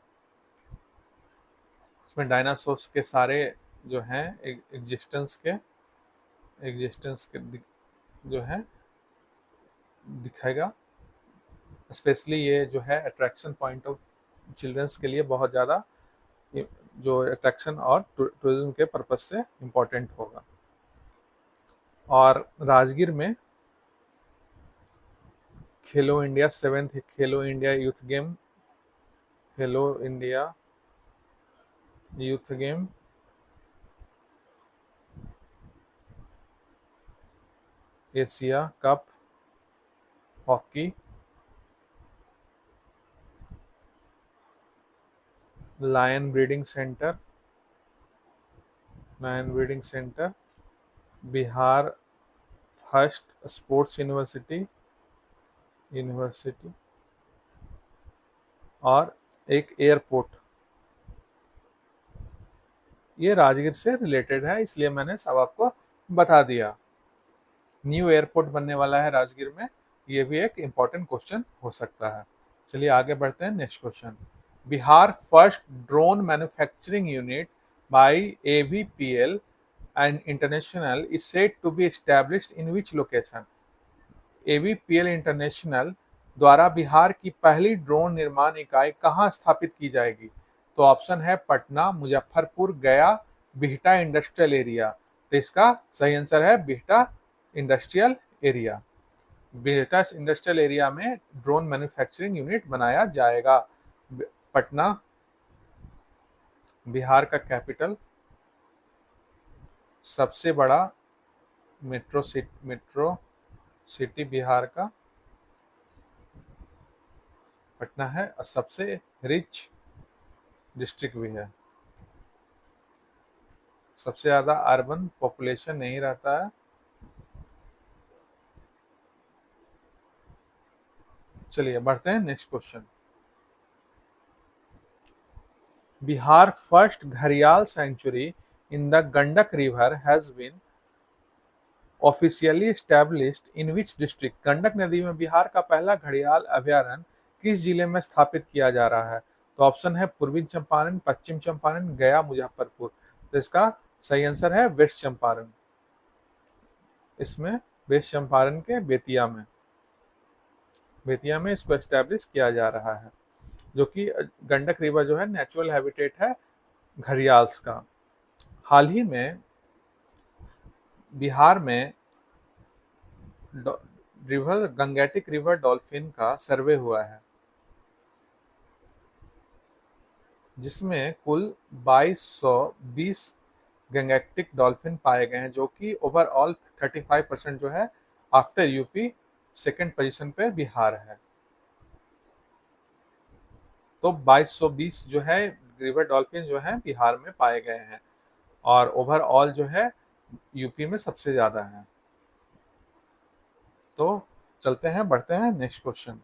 इसमें डायनासोर्स के सारे जो हैं एग्जिस्टेंस के जो है दिखाएगा। स्पेशली ये जो है अट्रैक्शन पॉइंट ऑफ चिल्ड्रंस के लिए बहुत ज़्यादा जो अट्रैक्शन और टूरिज्म के पर्पज से इम्पोर्टेंट होगा। और राजगीर में Khelo India Khelo India youth game Asia cup hockey lion breeding centre Bihar first sports university और एक एयरपोर्ट, ये राजगीर से रिलेटेड है, इसलिए मैंने सब आपको बता दिया। न्यू एयरपोर्ट बनने वाला है राजगीर में, ये भी एक इम्पोर्टेंट क्वेश्चन हो सकता है। चलिए आगे बढ़ते हैं next question. Bihar first drone manufacturing unit by AVPL and international is said to be established in which location? AVPL international द्वारा बिहार की पहली ड्रोन निर्माण इकाई कहाँ स्थापित की जाएगी? तो ऑप्शन है पटना, मुजफ्फरपुर, गया, बिहटा इंडस्ट्रियल एरिया। तो इसका सही आंसर है Bihta industrial area. Bihta industrial area में ड्रोन मैन्युफैक्चरिंग यूनिट बनाया जाएगा। पटना बिहार का कैपिटल, सबसे बड़ा मेट्रो सिटी बिहार का पटना है, और सबसे रिच डिस्ट्रिक्ट भी है। सबसे ज्यादा अर्बन पॉपुलेशन नहीं रहता है। चलिए बढ़ते हैं नेक्स्ट क्वेश्चन। बिहार फर्स्ट घड़ियाल sanctuary in the Gandak river has been officially established in which district? Gandak नदी में बिहार का पहला घड़ियाल अभयारण्य किस जिले में स्थापित किया जा रहा है? तो ऑप्शन है पूर्वी चंपारण, पश्चिम चंपारण, गया, मुजफ्फरपुर। तो इसका सही आंसर है वेस्ट चंपारण। इसमें वेस्ट चंपारण के बेतिया में इसको एस्टैब्लिश किया जा रहा है, जो कि गंडक रिवर जो है नेचुरल हैबिटेट है घड़ियाल्स का। हाल ही में बिहार में गंगेटिक रिवर डॉल्फिन का सर्वे हुआ है, जिसमें कुल 2220 गंगेटिक डॉल्फिन पाए गए हैं, जो कि ओवरऑल 35% जो है आफ्टर यूपी सेकंड पोजीशन पे बिहार है। तो 2220 जो है रिवर डॉल्फिन जो है बिहार में पाए गए हैं, और ओवरऑल जो है यूपी में सबसे ज्यादा है। तो चलते हैं बढ़ते हैं next question.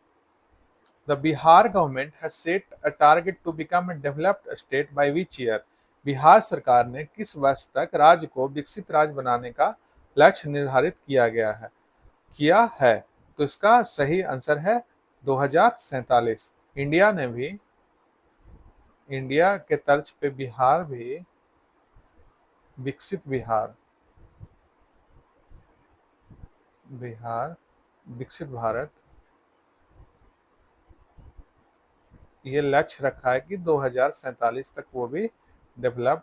The Bihar government has set a target to become a developed state by which year? Bihar सरकार ने किस वर्ष तक राज्य को विकसित राज्य बनाने का लक्ष्य निर्धारित किया है? तो इसका सही आंसर है 2047। इंडिया के तर्ज पे बिहार भी विकसित बिहार विकसित भारत ये लक्ष्य रखा है कि 2047 तक वो भी डेवलप्ड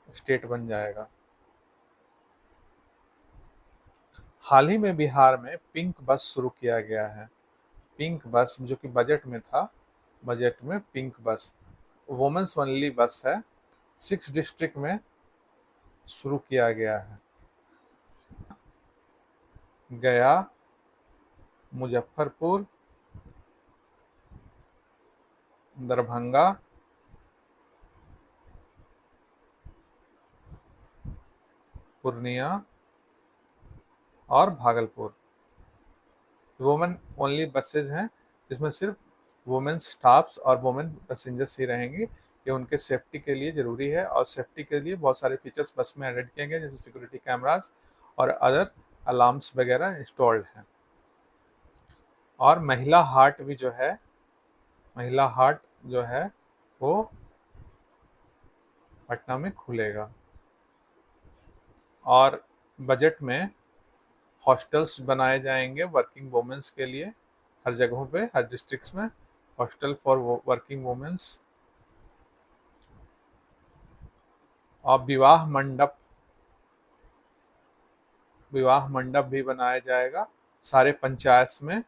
स्टेट बन जाएगा। हाल ही में बिहार में पिंक बस शुरू किया गया है। पिंक बस जो कि बजट में था, बजट में पिंक बस वुमेन्स ओनली बस है, 6 डिस्ट्रिक्ट में शुरू किया गया है। गया, मुजफ्फरपुर, दरभंगा, पूर्णिया और भागलपुर वुमेन ओनली बसेज हैं, जिसमें सिर्फ वुमेन स्टाफ्स और वुमेन पैसेंजर्स ही रहेंगी। ये उनके सेफ्टी के लिए ज़रूरी है, और सेफ्टी के लिए बहुत सारे फीचर्स बस में एडेड किए गए, जैसे सिक्योरिटी कैमरास और अदर अलार्म्स वगैरह इंस्टॉल्ड हैं। और महिला हाट भी जो है, महिला हाट जो है वो पटना में खुलेगा। और बजट में हॉस्टल्स बनाए जाएंगे वर्किंग वुमेन्स के लिए, हर जगहों पे, हर डिस्ट्रिक्ट्स में हॉस्टल फॉर वर्किंग वुमेन्स। और विवाह मंडप भी बनाया जाएगा सारे पंचायत में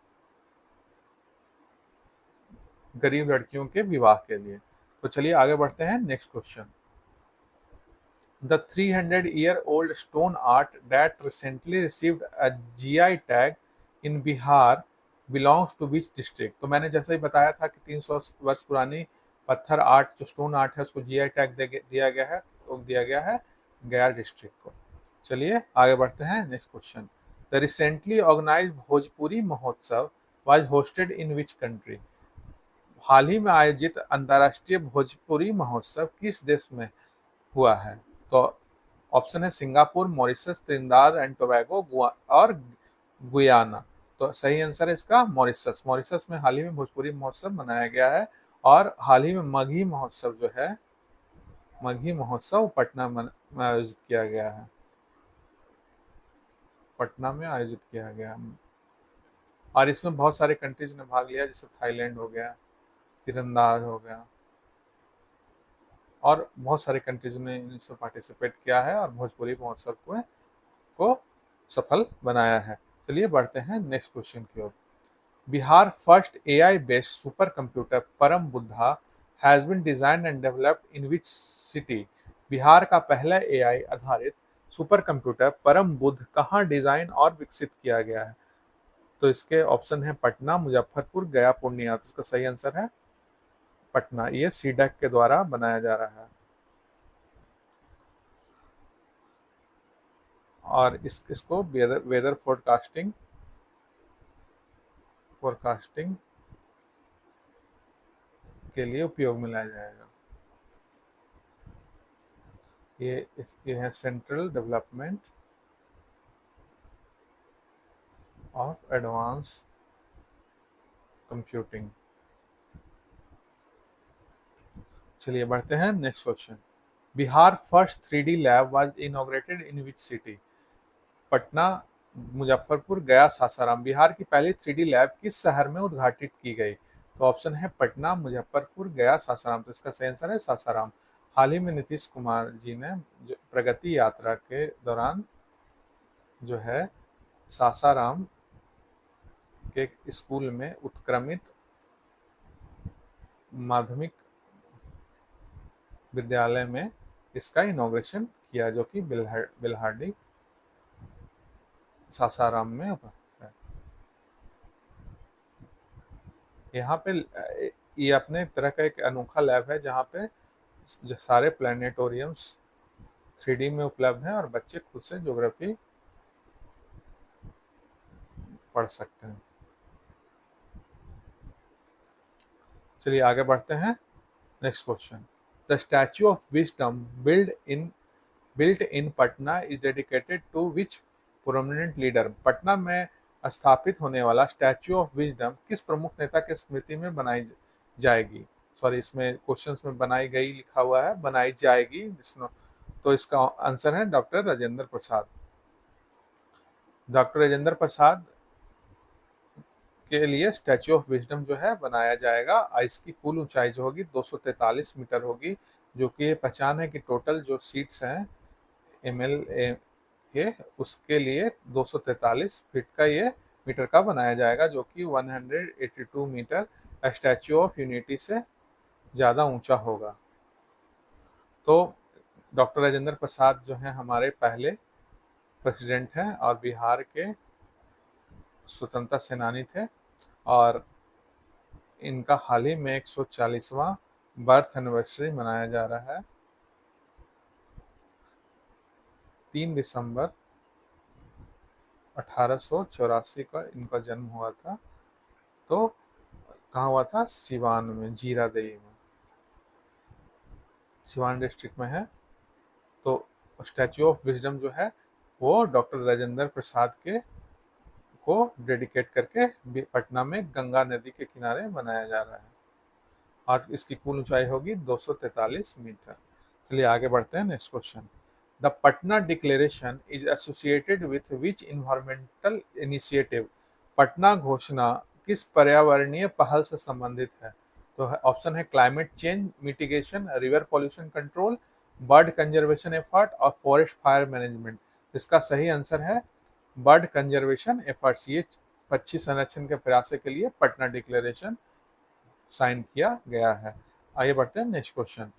गरीब लड़कियों के विवाह के लिए। तो चलिए आगे बढ़ते हैं next question. The 300-year-old stone art that recently received a GI tag in Bihar belongs to which district? तो मैंने जैसा ही बताया था कि 300 वर्ष पुरानी पत्थर आर्ट जो स्टोन आर्ट है उसको जीआई टैग दिया गया है गया डिस्ट्रिक्ट को। चलिए आगे बढ़ते हैं next question. The recently organised Bhojpuri Mahotsav was hosted in which country? हाल ही में आयोजित अंतर्राष्ट्रीय भोजपुरी महोत्सव किस देश में हुआ है? तो ऑप्शन है Singapore, Mauritius, Trinidad and Tobago और गुयाना। तो सही आंसर है इसका मॉरिशस। मॉरिशस में हाल ही में भोजपुरी महोत्सव मनाया गया है, और हाल ही में मगही महोत्सव जो है, मगही महोत्सव पटना में आयोजित किया गया है, पटना में आयोजित किया गया। और इसमें बहुत सारे कंट्रीज ने भाग लिया, जैसे थाईलैंड हो गया, तीरंदाज हो गया, और बहुत सारे कंट्रीज ने इसमें पार्टिसिपेट किया है और भोजपुरी महोत्सव को सफल बनाया है। चलिए बढ़ते हैं नेक्स्ट क्वेश्चन की ओर। Bihar first AI based supercomputer Param Buddha has been design and developed in which city? Bihar का पहला एआई आधारित सुपर कंप्यूटर परम बुद्ध कहाँ डिजाइन और विकसित किया गया है? तो इसके ऑप्शन है पटना, मुजफ्फरपुर, गया, पूर्णिया। तो इसका सही आंसर है पटना। ये सीडैक के द्वारा बनाया जा रहा है। और इसको वेदर फोरकास्टिंग के लिए उपयोग में लाया जाएगा। ये इसके है central development of advance computing. चलिए बढ़ते हैं next question. Bihar first 3D lab was inaugurated in which city? Patna, Muzaffarpur, गया, सासाराम। बिहार की पहली 3D लैब किस शहर में उद्घाटित की गई? तो ऑप्शन है पटना, मुजफ्फरपुर, गया, सासाराम। तो इसका सही आंसर है सासाराम। हाल ही में नीतीश कुमार जी ने प्रगति यात्रा के दौरान जो है सासाराम के स्कूल में उत्क्रमित माध्यमिक विद्यालय में इसका इनॉग्रेशन किया, जो कि बिल्हाड़ी सासाराम में है। यहाँ पे ये अपने तरह का एक अनोखा लैब है, जहाँ पे जो सारे प्लानिटोरियम्स 3D में उपलब्ध हैं और बच्चे खुद से ज्योग्राफी पढ़ सकते हैं। चलिए आगे बढ़ते हैं next question. The statue of wisdom built in Patna is dedicated to which prominent leader? Patna में स्थापित होने वाला स्टैच्यू ऑफ विजडम किस प्रमुख नेता के स्मृति में बनाई जाएगी? सॉरी, इसमें क्वेश्चंस में बनाई गई लिखा हुआ है, बनाई जाएगी। तो इसका आंसर है डॉक्टर राजेंद्र प्रसाद। डॉक्टर राजेंद्र प्रसाद के लिए स्टैच्यू ऑफ विजडम जो है बनाया जाएगा। इसकी कुल ऊंचाई जो होगी 243 मीटर होगी, जो कि ये पहचान है कि टोटल जो सीट्स हैं MLA के, उसके लिए 243 फीट का ये मीटर का बनाया जाएगा, जो कि 182 मीटर स्टैच्यू ऑफ यूनिटी से ज़्यादा ऊंचा होगा। तो डॉक्टर राजेंद्र प्रसाद जो हैं हमारे पहले प्रेसिडेंट हैं और बिहार के स्वतंत्रता सेनानी थे, और इनका हाल ही में 140वां बर्थ एनिवर्सरी मनाया जा रहा है। 3 दिसंबर 1884 का इनका जन्म हुआ था। तो कहाँ हुआ था? सिवान में, जीरादेई में, सिवान डिस्ट्रिक्ट में है। तो स्टैच्यू ऑफ विजडम जो है वो डॉक्टर राजेंद्र प्रसाद के को डेडिकेट करके पटना में गंगा नदी के किनारे बनाया जा रहा है, और इसकी कुल ऊंचाई होगी 243 मीटर। चलिए आगे बढ़ते हैं। Next question, the Patna declaration is associated with which environmental initiative? Patna घोषणा किस पर्यावरणीय पहल से संबंधित है? तो ऑप्शन है climate change mitigation, river pollution control, bird conservation effort और फॉरेस्ट फायर मैनेजमेंट। इसका सही आंसर है बर्ड कंजर्वेशन एफर्ट्स। ये पक्षी संरक्षण के प्रयासों के लिए पटना डिक्लेरेशन साइन किया गया है। आइए बढ़ते हैं next question,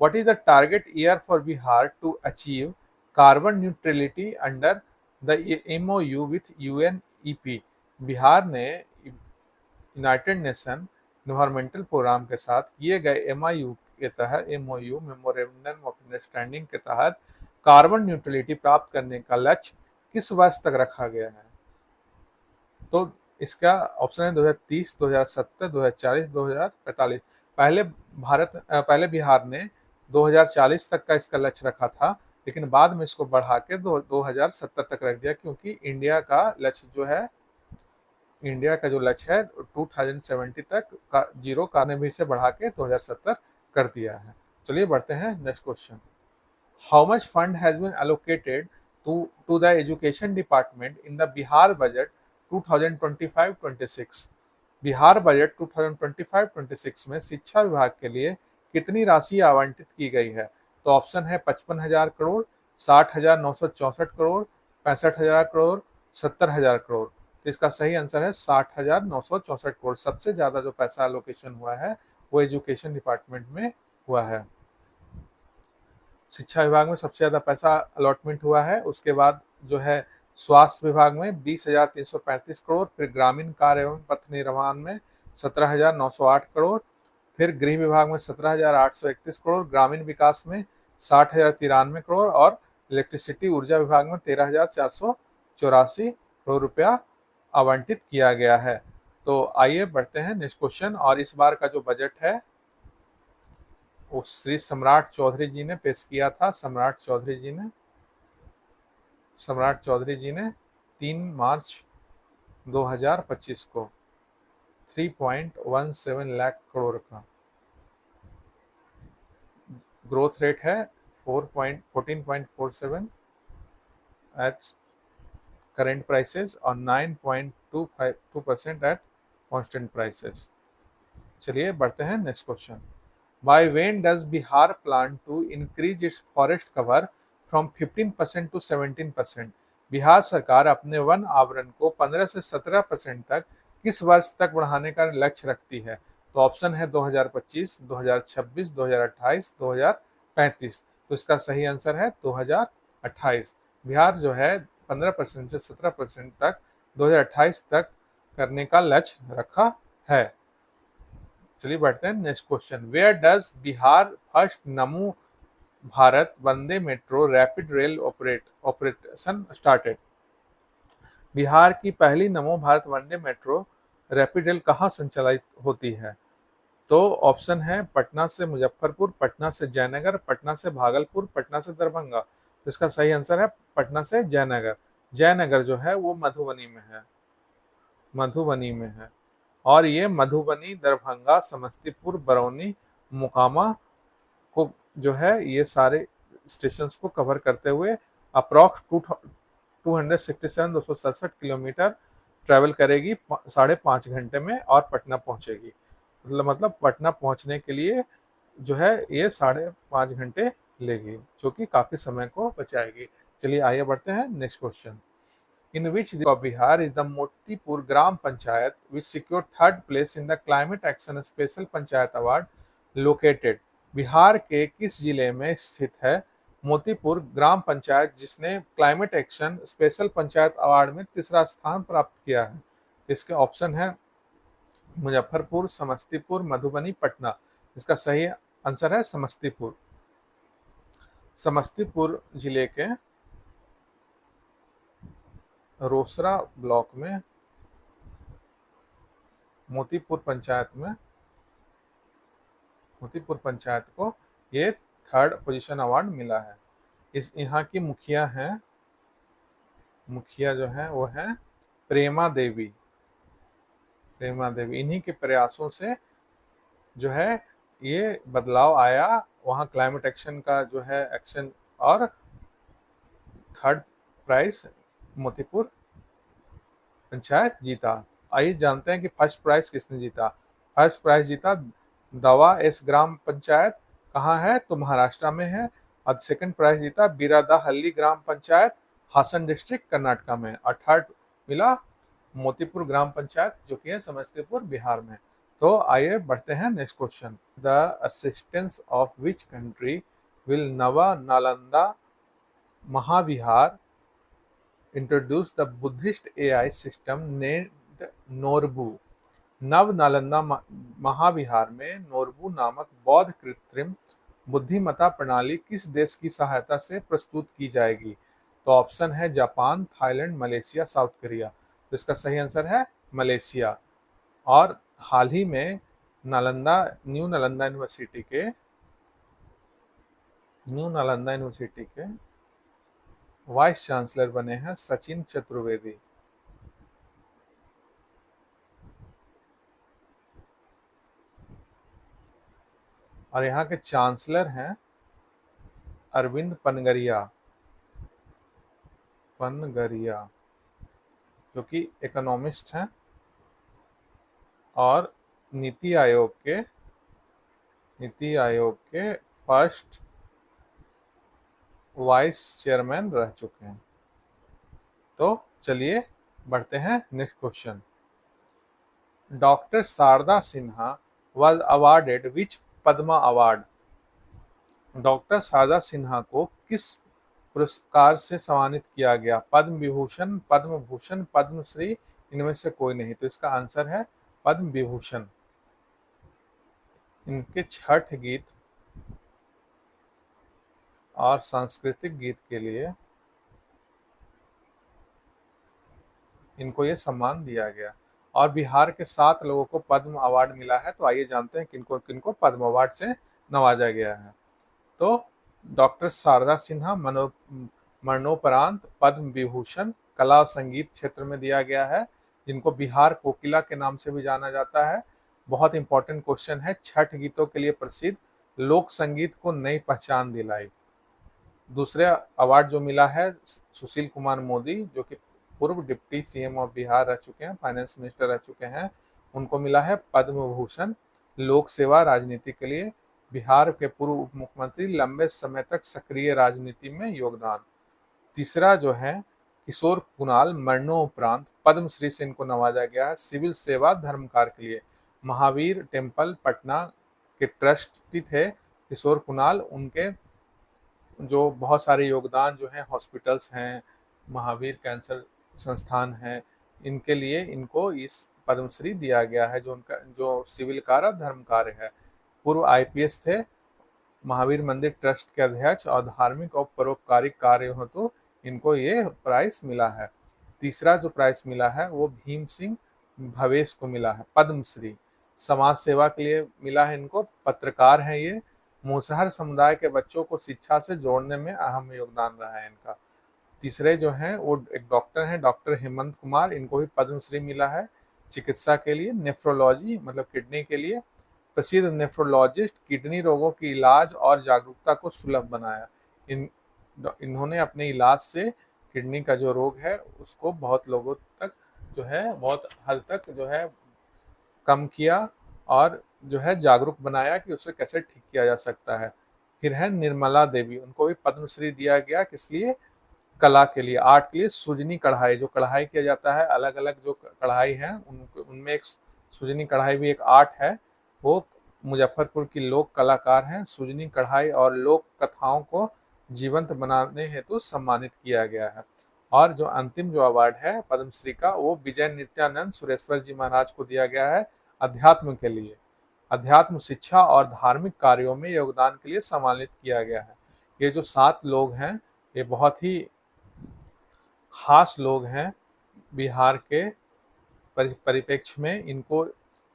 what is the target year for Bihar to achieve carbon neutrality under the MOU with UNEP? Bihar ने यूनाइटेड नेशन इन्वायरमेंटल प्रोग्राम के साथ किए गए एमआईयू के तहत, एमओयू मेमोरेंडम ऑफ अंडरस्टैंडिंग के तहत कार्बन न्यूट्रलिटी प्राप्त करने का लक्ष्य किस वर्ष तक रखा गया है? तो इसका ऑप्शन है 2030, 2070, 2040, 2045। पहले बिहार ने 2040 तक का इसका लक्ष्य रखा था, लेकिन बाद में इसको बढ़ा के 2070 तक रख दिया, क्योंकि इंडिया का जो लक्ष्य है 2070 तक का जीरो कार्बन भी से बढ़ा के 2070 कर दिया है। चलिए बढ़ते हैं next question, how much fund has been allocated to the education department in the Bihar budget 2025-26? Bihar budget 2025-26 में शिक्षा विभाग के लिए कितनी राशि आवंटित की गई है? तो ऑप्शन है 55,000 करोड़, 60,964 करोड़, 65,000 करोड़, 70,000 करोड़। तो इसका सही आंसर है 60,964 करोड़। सबसे ज्यादा जो पैसा एलोकेशन हुआ है वो एजुकेशन डिपार्टमेंट में हुआ है। शिक्षा विभाग में सबसे ज्यादा पैसा अलॉटमेंट हुआ है। उसके बाद जो है स्वास्थ्य विभाग में 20,335 करोड़, फिर ग्रामीण कार्य एवं पथ निर्माण में 17,908 करोड़, फिर गृह विभाग में 17,831 करोड़, ग्रामीण विकास में 60,093 करोड़, और इलेक्ट्रिसिटी ऊर्जा विभाग में 13,484 करोड़ रुपया आवंटित किया गया है। तो आइए बढ़ते हैं नेक्स्ट क्वेश्चन, और इस बार का जो बजट है वो श्री सम्राट चौधरी जी ने पेश किया था। सम्राट चौधरी जी ने 3 मार्च 2025 को 3.17 लाख करोड़ का, ग्रोथ रेट है 14.47 एट करेंट प्राइसेस और 9.2% एट कांस्टेंट प्राइसेस। चलिए बढ़ते हैं next question, by when does Bihar plan to increase its forest cover from 15% to 17%? Bihar सरकार अपने वन आवरण को 15 से 17% तक किस वर्ष तक बढ़ाने का लक्ष्य रखती है? तो ऑप्शन है 2025, 2026, 2028, 2035। तो इसका सही आंसर है 2028। बिहार जो है 15% से 17% तक 2028 तक करने का लक्ष्य रखा है। चलिए बढ़ते हैं next question, where does Bihar first Namo Bharat Vande metro rapid rail operation started? Bihar की पहली Namo Bharat Vande metro rapid rail कहाँ संचालित होती है? तो ऑप्शन है पटना से मुजफ्फरपुर, पटना से जयनगर, पटना से भागलपुर, पटना से दरभंगा। तो इसका सही आंसर है पटना से जयनगर। जयनगर जो है वो मधुबनी में है, और ये मधुबनी, दरभंगा, समस्तीपुर, बरौनी, मोकामा को जो है ये सारे स्टेशन को कवर करते हुए अप्रॉक्स 267 किलोमीटर ट्रेवल करेगी 5.5 घंटे में, और पटना पहुंचेगी। मतलब पटना पहुंचने के लिए जो है ये 5.5 घंटे लेगी, जो कि काफी समय को बचाएगी। चलिए आगे बढ़ते हैं next question, in which of Bihar is the Motipur Gram Panchayat which secured third place in the Climate Action Special Panchayat Award located? Bihar के किस जिले में स्थित है मोतीपुर ग्राम पंचायत जिसने climate action special panchayat award में तीसरा स्थान प्राप्त किया है? इसके ऑप्शन है मुजफ्फरपुर, समस्तीपुर, मधुबनी, पटना। इसका सही आंसर है समस्तीपुर। समस्तीपुर जिले के रोसड़ा ब्लॉक में मोतीपुर पंचायत को ये थर्ड पोजीशन अवार्ड मिला है। इस यहाँ की मुखिया जो है वो है प्रेमा देवी। इन्हीं के प्रयासों से जो है ये बदलाव आया, वहाँ क्लाइमेट एक्शन का जो है एक्शन, और थर्ड प्राइज मोतीपुर पंचायत जीता। आइए जानते हैं कि फर्स्ट प्राइज किसने जीता। फर्स्ट प्राइज जीता दवा एस ग्राम पंचायत, कहाँ है तो महाराष्ट्र में है। और सेकंड प्राइज जीता बीरादाहल्ली ग्राम पंचायत, हासन डिस्ट्रिक्ट कर्नाटका में। और थर्ड मिला मोतीपुर ग्राम पंचायत जो कि है समस्तीपुर बिहार में। तो आइए बढ़ते हैं next question. The assistance of which country will Nava Nalanda Mahavihara introduce the Buddhist AI system named Norbu? Nav Nalanda महाविहार में नोरबू नामक बौद्ध कृत्रिम बुद्धिमत्ता प्रणाली किस देश की सहायता से प्रस्तुत की जाएगी? तो ऑप्शन है Japan, Thailand, Malaysia, south Korea. तो इसका सही आंसर है मलेशिया। और हाल ही में न्यू नालंदा यूनिवर्सिटी के वाइस चांसलर बने हैं सचिन चतुर्वेदी। और यहाँ के चांसलर हैं अरविंद पनगरिया जो कि इकोनॉमिस्ट हैं और नीति आयोग के फर्स्ट वाइस चेयरमैन रह चुके हैं। तो चलिए बढ़ते हैं next question. Doctor Sharda Sinha was awarded which Padma award? Doctor Sharda Sinha को किस पुरस्कार से सम्मानित किया गया? पद्म विभूषण, पद्म भूषण, पद्मश्री, इनमें से कोई नहीं। तो इसका आंसर है पद्म विभूषण। इनके छठ गीत और सांस्कृतिक गीत के लिए इनको ये सम्मान दिया गया। और बिहार के 7 लोगों को पद्म अवार्ड मिला है। तो आइए जानते हैं किनको किनको पद्म अवार्ड से नवाजा गया है। तो डॉक्टर शारदा सिन्हा मरणोपरांत पद्म विभूषण कला और संगीत क्षेत्र में दिया गया है, जिनको बिहार कोकिला के नाम से भी जाना जाता है। बहुत इंपॉर्टेंट क्वेश्चन है। छठ गीतों के लिए प्रसिद्ध लोक संगीत को नई पहचान दिलाई। दूसरे अवार्ड जो मिला है सुशील कुमार मोदी, जो कि पूर्व डिप्टी CM ऑफ बिहार रह चुके हैं, फाइनेंस मिनिस्टर रह चुके हैं, उनको मिला है पद्म भूषण लोक सेवा राजनीति के लिए। बिहार के पूर्व उप मुख्यमंत्री, लंबे समय तक सक्रिय राजनीति में योगदान। तीसरा जो है किशोर कुणाल, मरणोपरांत पद्मश्री से इनको नवाजा गया है सिविल सेवा धर्म कार्य के लिए। महावीर टेम्पल पटना के ट्रस्टी थे किशोर कुणाल। उनके जो बहुत सारे योगदान जो हैं, हॉस्पिटल्स हैं, महावीर कैंसर संस्थान है, इनके लिए इनको इस पद्मश्री दिया गया है, जो सिविल कार्य धर्म कार्य है। पूर्व IPS थे, महावीर मंदिर ट्रस्ट के अध्यक्ष, और धार्मिक और परोपकारी कार्य हेतु इनको ये प्राइज मिला है। तीसरा जो प्राइज मिला है वो भीम सिंह भवेश को मिला है पद्मश्री। समाज सेवा के लिए मिला है इनको। पत्रकार हैं ये। मुसहर समुदाय के बच्चों को शिक्षा से जोड़ने में अहम योगदान रहा है इनका। तीसरे जो हैं वो एक डॉक्टर हैं, डॉक्टर हेमंत कुमार, इनको भी पद्मश्री मिला है चिकित्सा के लिए। नेफ्रोलॉजी मतलब किडनी के लिए। प्रसिद्ध नेफ्रोलॉजिस्ट, किडनी रोगों की इलाज और जागरूकता को सुलभ बनाया। इन्होंने अपने इलाज से किडनी का जो रोग है उसको बहुत लोगों तक जो है, बहुत हद तक जो है कम किया, और जो है जागरूक बनाया कि उसे कैसे ठीक किया जा सकता है। फिर है निर्मला देवी, उनको भी पद्मश्री दिया गया। किस लिए? कला के लिए, आर्ट के लिए सुजनी कढ़ाई, जो कढ़ाई किया जाता है, अलग अलग जो कढ़ाई है उनमें एक सुजनी कढ़ाई भी एक आर्ट है। वो मुजफ्फरपुर की लोक कलाकार हैं। सुजनी कढ़ाई और लोक कथाओं को जीवंत बनाने हेतु सम्मानित किया गया है। और जो अंतिम जो अवार्ड है पद्मश्री का, वो विजय नित्यानंद सुरेश्वर जी महाराज को दिया गया है, अध्यात्म के लिए, अध्यात्म शिक्षा और धार्मिक कार्यों में योगदान के लिए सम्मानित किया गया है। ये जो 7 लोग हैं, ये बहुत ही खास लोग हैं बिहार के परिप्रेक्ष्य में। इनको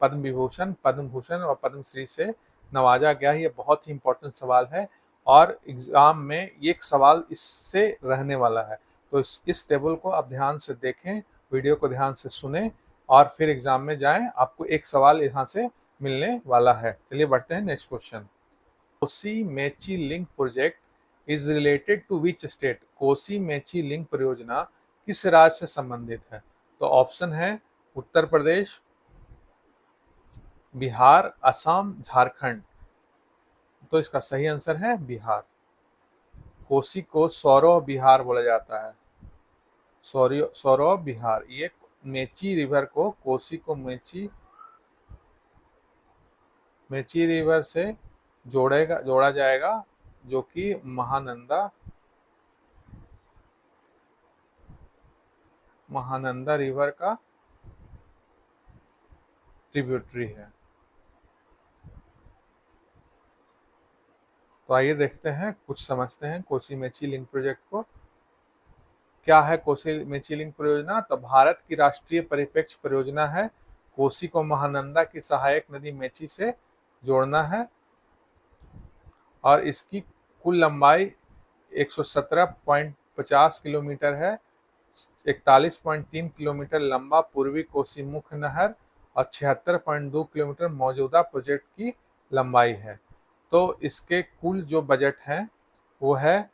पद्म विभूषण, पद्म भूषण और पद्मश्री से नवाजा गया है। ये बहुत ही इंपॉर्टेंट सवाल है और एग्जाम में एक सवाल इससे रहने वाला है। तो इस टेबल को आप ध्यान से देखें, वीडियो को ध्यान से सुने और फिर एग्जाम में जाएं। आपको एक सवाल यहाँ से मिलने वाला है। चलिए बढ़ते हैं next question. Kosi Mechi link project is related to which state? Kosi Mechi link परियोजना किस राज्य से संबंधित है? तो ऑप्शन है उत्तर प्रदेश, बिहार, असम, झारखंड। तो इसका सही आंसर है बिहार। कोसी को सौरव बिहार बोला जाता है, सौरव बिहार। ये मेची रिवर को, कोसी को मेची रिवर से जोड़ा जाएगा, जो कि महानंदा रिवर का ट्रिब्यूटरी है। तो आइए देखते हैं, कुछ समझते हैं कोसी मेची लिंक प्रोजेक्ट को। क्या है कोसी मेची लिंक परियोजना? तो भारत की राष्ट्रीय परिप्रेक्ष्य परियोजना है। कोसी को महानंदा की सहायक नदी मेची से जोड़ना है और इसकी कुल लंबाई 117.50 किलोमीटर है। 41.3 किलोमीटर लंबा पूर्वी कोसी मुख्य नहर और 76.2 किलोमीटर मौजूदा प्रोजेक्ट की लंबाई है। तो इसके कुल जो बजट है वो है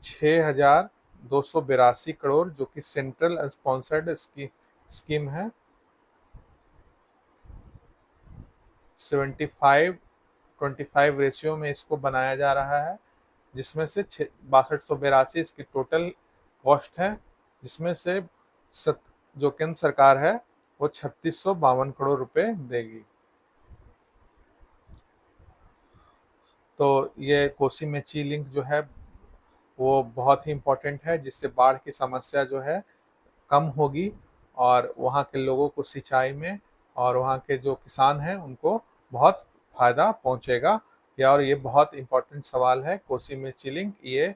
6,282 करोड़, जो कि सेंट्रल स्पॉन्सर्ड स्कीम है। 75-25 रेशियो में इसको बनाया जा रहा है, जिसमें से 6282 इसकी टोटल कॉस्ट है, जिसमें से जो केंद्र सरकार है वो 3652 करोड़ रुपए देगी। तो ये कोसी मेची लिंक जो है वो बहुत ही इम्पोर्टेंट है, जिससे बाढ़ की समस्या जो है कम होगी और वहाँ के लोगों को सिंचाई में और वहाँ के जो किसान हैं उनको बहुत फायदा पहुँचेगा। और ये बहुत इम्पोर्टेंट सवाल है कोसी मेची लिंक। ये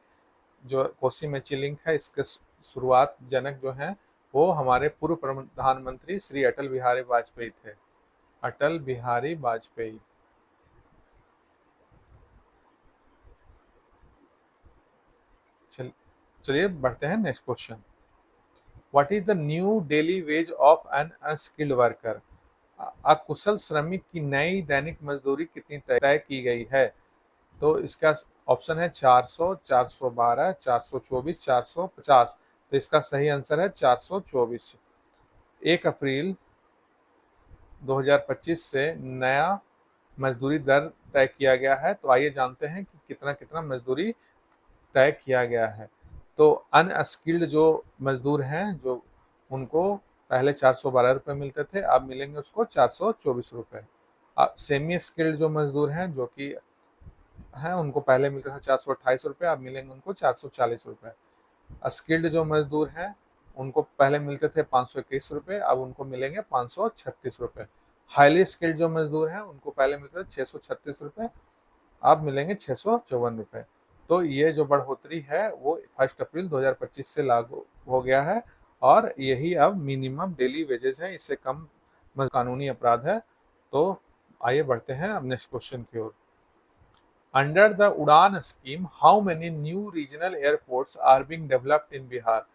जो कोसी मेची लिंक है, इसके शुरुआत जनक जो हैं वो हमारे पूर्व प्रधानमंत्री श्री अटल बिहारी वाजपेयी थे, अटल बिहारी वाजपेयी। चलिए बढ़ते हैं next question. What is the new daily wage of an unskilled worker? अकुशल श्रमिक की नई दैनिक मजदूरी कितनी तय की गई है? तो इसका ऑप्शन है 400, 412, 424, 450। तो इसका सही आंसर है 424। 1 अप्रैल 2025 से नया मजदूरी दर तय किया गया है। तो आइए जानते हैं कि कितना कितना मजदूरी तय किया गया है। तो अनस्किल्ड जो मजदूर हैं, जो उनको पहले 412 रुपये मिलते थे, अब मिलेंगे उसको 424 रुपये। सेमी स्किल्ड जो मजदूर हैं, जो कि हैं, उनको पहले मिलता था 428 रुपये, अब मिलेंगे उनको 440 रुपये। स्किल्ड जो मजदूर हैं उनको पहले मिलते थे 521 रुपये, अब उनको मिलेंगे 536 रुपये। हाईली स्किल्ड जो मजदूर हैं उनको पहले मिलते थे 636 रुपये, अब मिलेंगे 654 रुपये। तो ये जो बढ़ोतरी है वो 1 अप्रैल 2025 से लागू हो गया है और यही अब मिनिमम डेली वेजेस है, इससे कम कानूनी अपराध है। तो आइए बढ़ते हैं अब नेक्स्ट क्वेश्चन की ओर। Under the Udan scheme how many new regional airports are being developed in Bihar?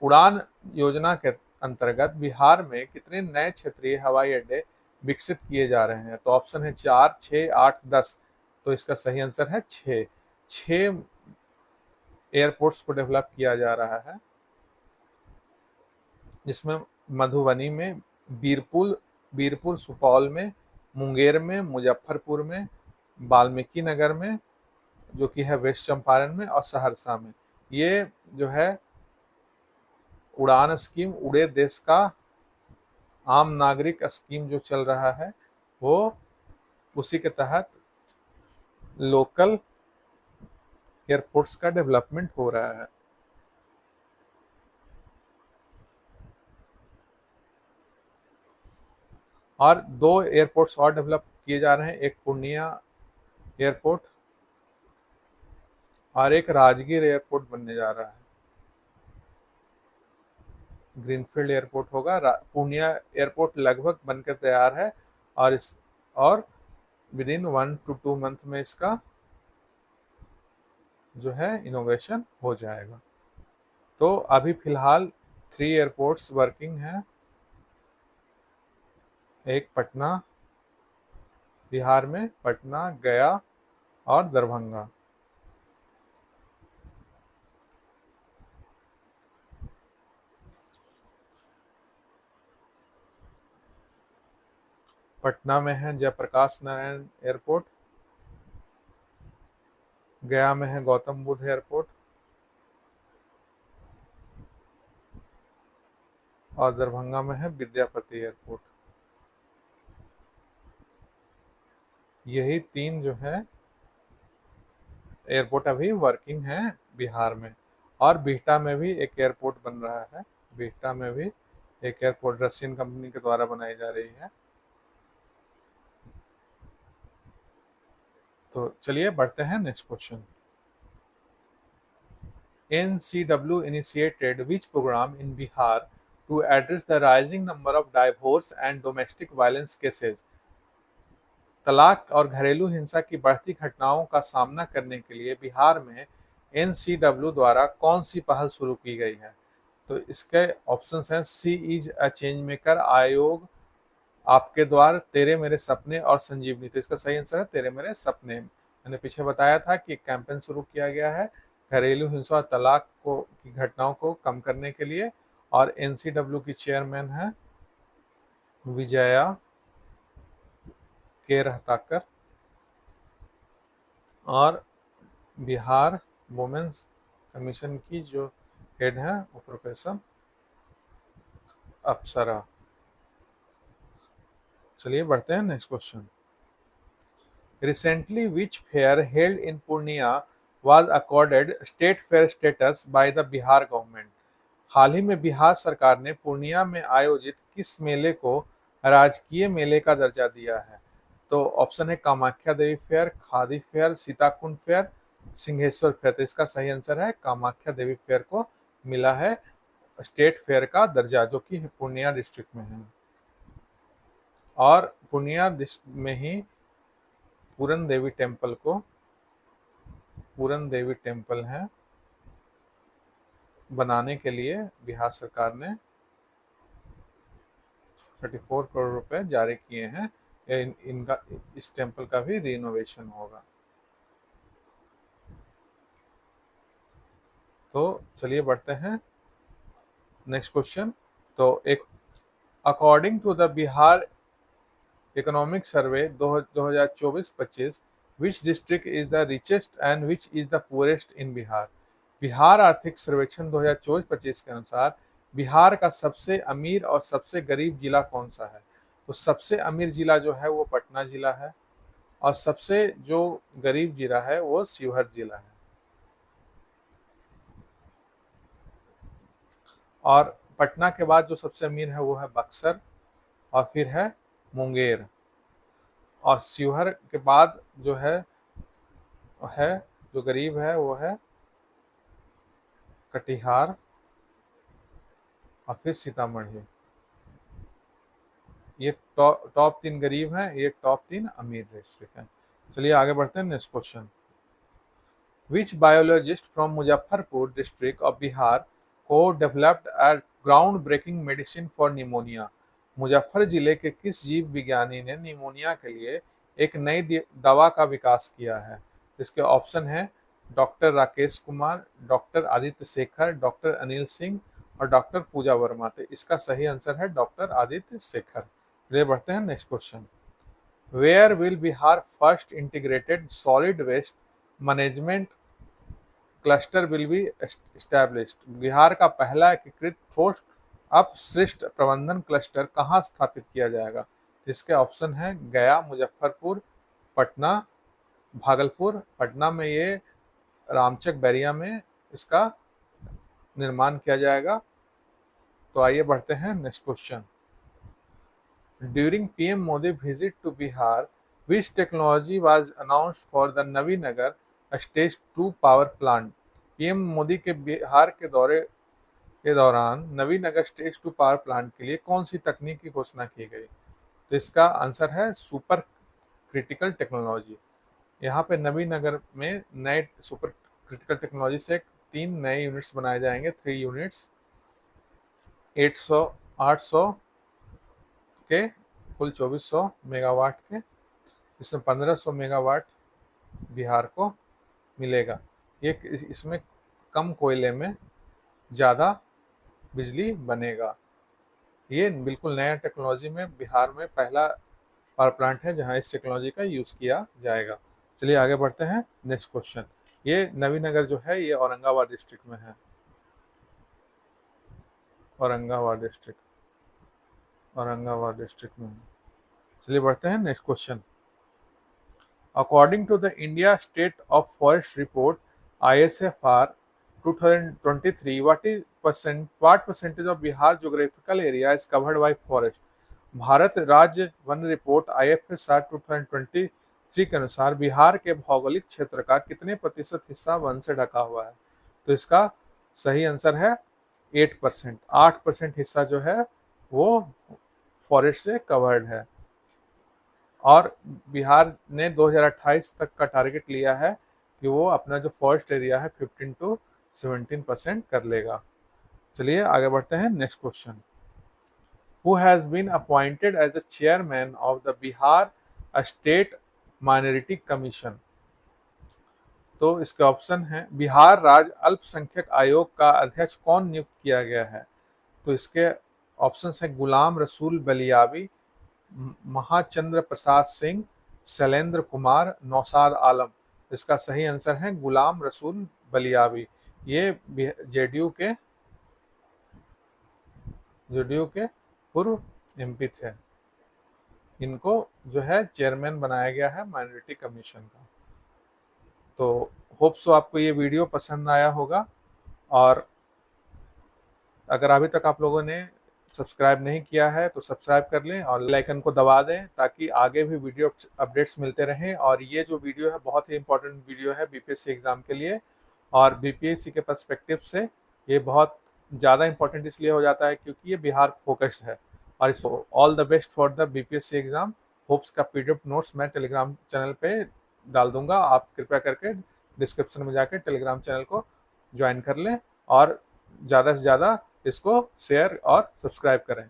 Udan योजना के अंतर्गत बिहार में कितने नए क्षेत्रीय हवाई अड्डे विकसित किए जा रहे हैं? तो ऑप्शन है 4, 6, 8, 10। तो इसका सही आंसर है 6 एयरपोर्ट्स को डेवलप किया जा रहा है, जिसमें मधुबनी में, बीरपुर सुपौल में, मुंगेर में, मुजफ्फरपुर में, वाल्मीकि नगर में जो कि है वेस्ट चंपारण में, और सहरसा में। ये जो है उड़ान स्कीम, उड़े देश का आम नागरिक स्कीम जो चल रहा है, वो उसी के तहत लोकल एयरपोर्ट्स का डेवलपमेंट हो रहा है। और 2 एयरपोर्ट्स और डेवलप किए जा रहे हैं, एक पूर्णिया एयरपोर्ट और एक राजगीर एयरपोर्ट बनने जा रहा है। ग्रीनफील्ड एयरपोर्ट होगा। पूर्णिया एयरपोर्ट लगभग बनकर तैयार है और विद इन 1 to 2 मंथ में इसका जो है इनोवेशन हो जाएगा। तो अभी फिलहाल 3 एयरपोर्ट्स वर्किंग हैं, एक पटना बिहार में, पटना, गया और दरभंगा। पटना में है जयप्रकाश नारायण एयरपोर्ट, गया में है गौतम बुद्ध एयरपोर्ट और दरभंगा में है विद्यापति एयरपोर्ट। यही 3 जो है एयरपोर्ट अभी वर्किंग है बिहार में। और बिहटा में भी एक एयरपोर्ट बन रहा है, बिहटा में भी एक एयरपोर्ट रशियन कंपनी के द्वारा बनाई जा रही है। तो चलिए बढ़ते हैं next question. NCW initiated which program in Bihar to address the rising number of divorce and domestic violence cases? तलाक और घरेलू हिंसा की बढ़ती घटनाओं का सामना करने के लिए बिहार में NCW द्वारा कौन सी पहल शुरू की गई है? तो इसके ऑप्शंस हैं सी इज अ चेंज मेकर, आयोग, आपके द्वार, तेरे मेरे सपने और संजीवनी। तो इसका सही आंसर है तेरे मेरे सपने। मैंने पीछे बताया था कि एक कैंपेन शुरू किया गया है घरेलू हिंसा और तलाक को की घटनाओं को कम करने के लिए, और NCW की चेयरमैन है विजया के रहताकर और बिहार वुमेन्स कमीशन की जो हेड है वो प्रोफेसर अप्सरा। चलिए बढ़ते हैं next question. Recently, which fair held in Purnia was accorded state fair status by the Bihar government? हाल ही में बिहार सरकार ने पूर्णिया में आयोजित किस मेले को राजकीय मेले का दर्जा दिया है? तो ऑप्शन है Kamakhya Devi fair, Khadi fair, Sitakund fair, Singheshwar fair. तो इसका सही आंसर है कामाख्या देवी फेयर को मिला है स्टेट फेयर का दर्जा, जो कि पूर्णिया डिस्ट्रिक्ट में है। और पूर्णिया में ही पूरन देवी टेम्पल है, बनाने के लिए बिहार सरकार ने 34 करोड़ रुपए जारी किए हैं। इनका इस टेम्पल का भी रिनोवेशन होगा। तो चलिए बढ़ते हैं नेक्स्ट क्वेश्चन। तो एक according to the Bihar economic survey 2024-25 which district is the richest and which is the poorest in Bihar? Bihar आर्थिक सर्वेक्षण 2024-25 के अनुसार बिहार का सबसे अमीर और सबसे गरीब जिला कौन सा है? तो सबसे अमीर जिला जो है वो पटना जिला है और सबसे जो गरीब जिला है वो शिवहर जिला है। और पटना के बाद जो सबसे अमीर है वो है बक्सर और फिर है मुंगेर, और शिवहर के बाद जो है जो गरीब है वो है कटिहार और फिर सीतामढ़ी। ये टॉप 3 गरीब हैं, ये टॉप 3 अमीर डिस्ट्रिक्ट हैं। चलिए आगे बढ़ते हैं next question. Which biologist from Muzaffarpur district of Bihar को developed a groundbreaking medicine for pneumonia? Muzaffar जिले के किस जीव विज्ञानी ने निमोनिया के लिए एक नई दवा का विकास किया है? इसके ऑप्शन है doctor Rakesh Kumar, doctor Aditya Shekhar, doctor Anil Singh और डॉक्टर पूजा वर्मा। तो इसका सही आंसर है डॉक्टर आदित्य शेखर। चलिए बढ़ते हैं next question. Where will Bihar first integrated solid waste management cluster will be established. Bihar का पहला एकीकृत ठोस अपशिष्ट प्रबंधन क्लस्टर कहाँ स्थापित किया जाएगा? इसके ऑप्शन है गया, मुजफ्फरपुर, पटना, भागलपुर। पटना में ये रामचक बैरिया में इसका निर्माण किया जाएगा। तो आइए बढ़ते हैं next question. During PM Modi visit to Bihar, which technology was announced for the Navinagar stage 2 power plant? PM Modi के बिहार के दौरे के दौरान नवीनगर स्टेज 2 पावर प्लांट के लिए कौन सी तकनीक की घोषणा की गई? तो इसका आंसर है सुपर क्रिटिकल टेक्नोलॉजी। यहाँ पे नवीनगर में नए सुपर क्रिटिकल टेक्नोलॉजी से 3 नए यूनिट्स बनाए जाएंगे, 3 यूनिट्स 800 800 के कुल 2400 मेगावाट के, इसमें 1500 मेगावाट बिहार को मिलेगा। ये इसमें कम कोयले में ज़्यादा बिजली बनेगा। ये बिल्कुल नया टेक्नोलॉजी में बिहार में पहला पावर प्लांट है जहां इस टेक्नोलॉजी का यूज़ किया जाएगा। चलिए आगे बढ़ते हैं नेक्स्ट क्वेश्चन। ये नवीनगर जो है ये औरंगाबाद डिस्ट्रिक्ट में है, औरंगाबाद डिस्ट्रिक्ट में है। चलिए बढ़ते हैं next question. According to the India State of Forest Report (ISFR) 2023, what percentage of Bihar geographical area is covered by forest? Bharat राज्य वन रिपोर्ट IFSR 2023 के अनुसार बिहार के भौगोलिक क्षेत्र का कितने प्रतिशत हिस्सा वन से ढका हुआ है? तो इसका सही आंसर है 8%। 8% हिस्सा जो है वो फॉरेस्ट से कवर्ड है। और बिहार ने 2028 तक का टारगेट लिया है कि वो अपना जो फॉरेस्ट एरिया है 15 to 17% कर लेगा। चलिए आगे बढ़ते हैं next question. Who has been appointed as the chairman of the Bihar state minority commission? तो इसके ऑप्शन है बिहार राज्य अल्पसंख्यक आयोग का अध्यक्ष कौन नियुक्त किया गया है? तो इसके ऑप्शन है गुलाम रसूल बलियाबी, महाचंद्र प्रसाद सिंह, शैलेंद्र कुमार, नौशाद आलम। इसका सही आंसर है गुलाम रसूल बलियाबी। ये जेडीयू के पूर्व एमपी थे। इनको जो है चेयरमैन बनाया गया है माइनॉरिटी कमीशन का। तो होप सो आपको ये वीडियो पसंद आया होगा, और अगर अभी तक आप लोगों ने सब्सक्राइब नहीं किया है तो सब्सक्राइब कर लें और बेल आइकन को दबा दें ताकि आगे भी वीडियो अपडेट्स मिलते रहें। और ये जो वीडियो है बहुत ही इंपॉर्टेंट वीडियो है बीपीएससी एग्ज़ाम के लिए, और बीपीएससी के पर्सपेक्टिव से ये बहुत ज़्यादा इंपॉर्टेंट इसलिए हो जाता है क्योंकि ये बिहार फोकस्ड है। और इसको all the best for the BPSC exam. Hopes का पीडीएफ नोट्स मैं टेलीग्राम चैनल पे डाल दूंगा, आप कृपया करके डिस्क्रिप्शन में जाकर टेलीग्राम चैनल को ज्वाइन कर लें और ज़्यादा से ज़्यादा इसको शेयर और सब्सक्राइब करें।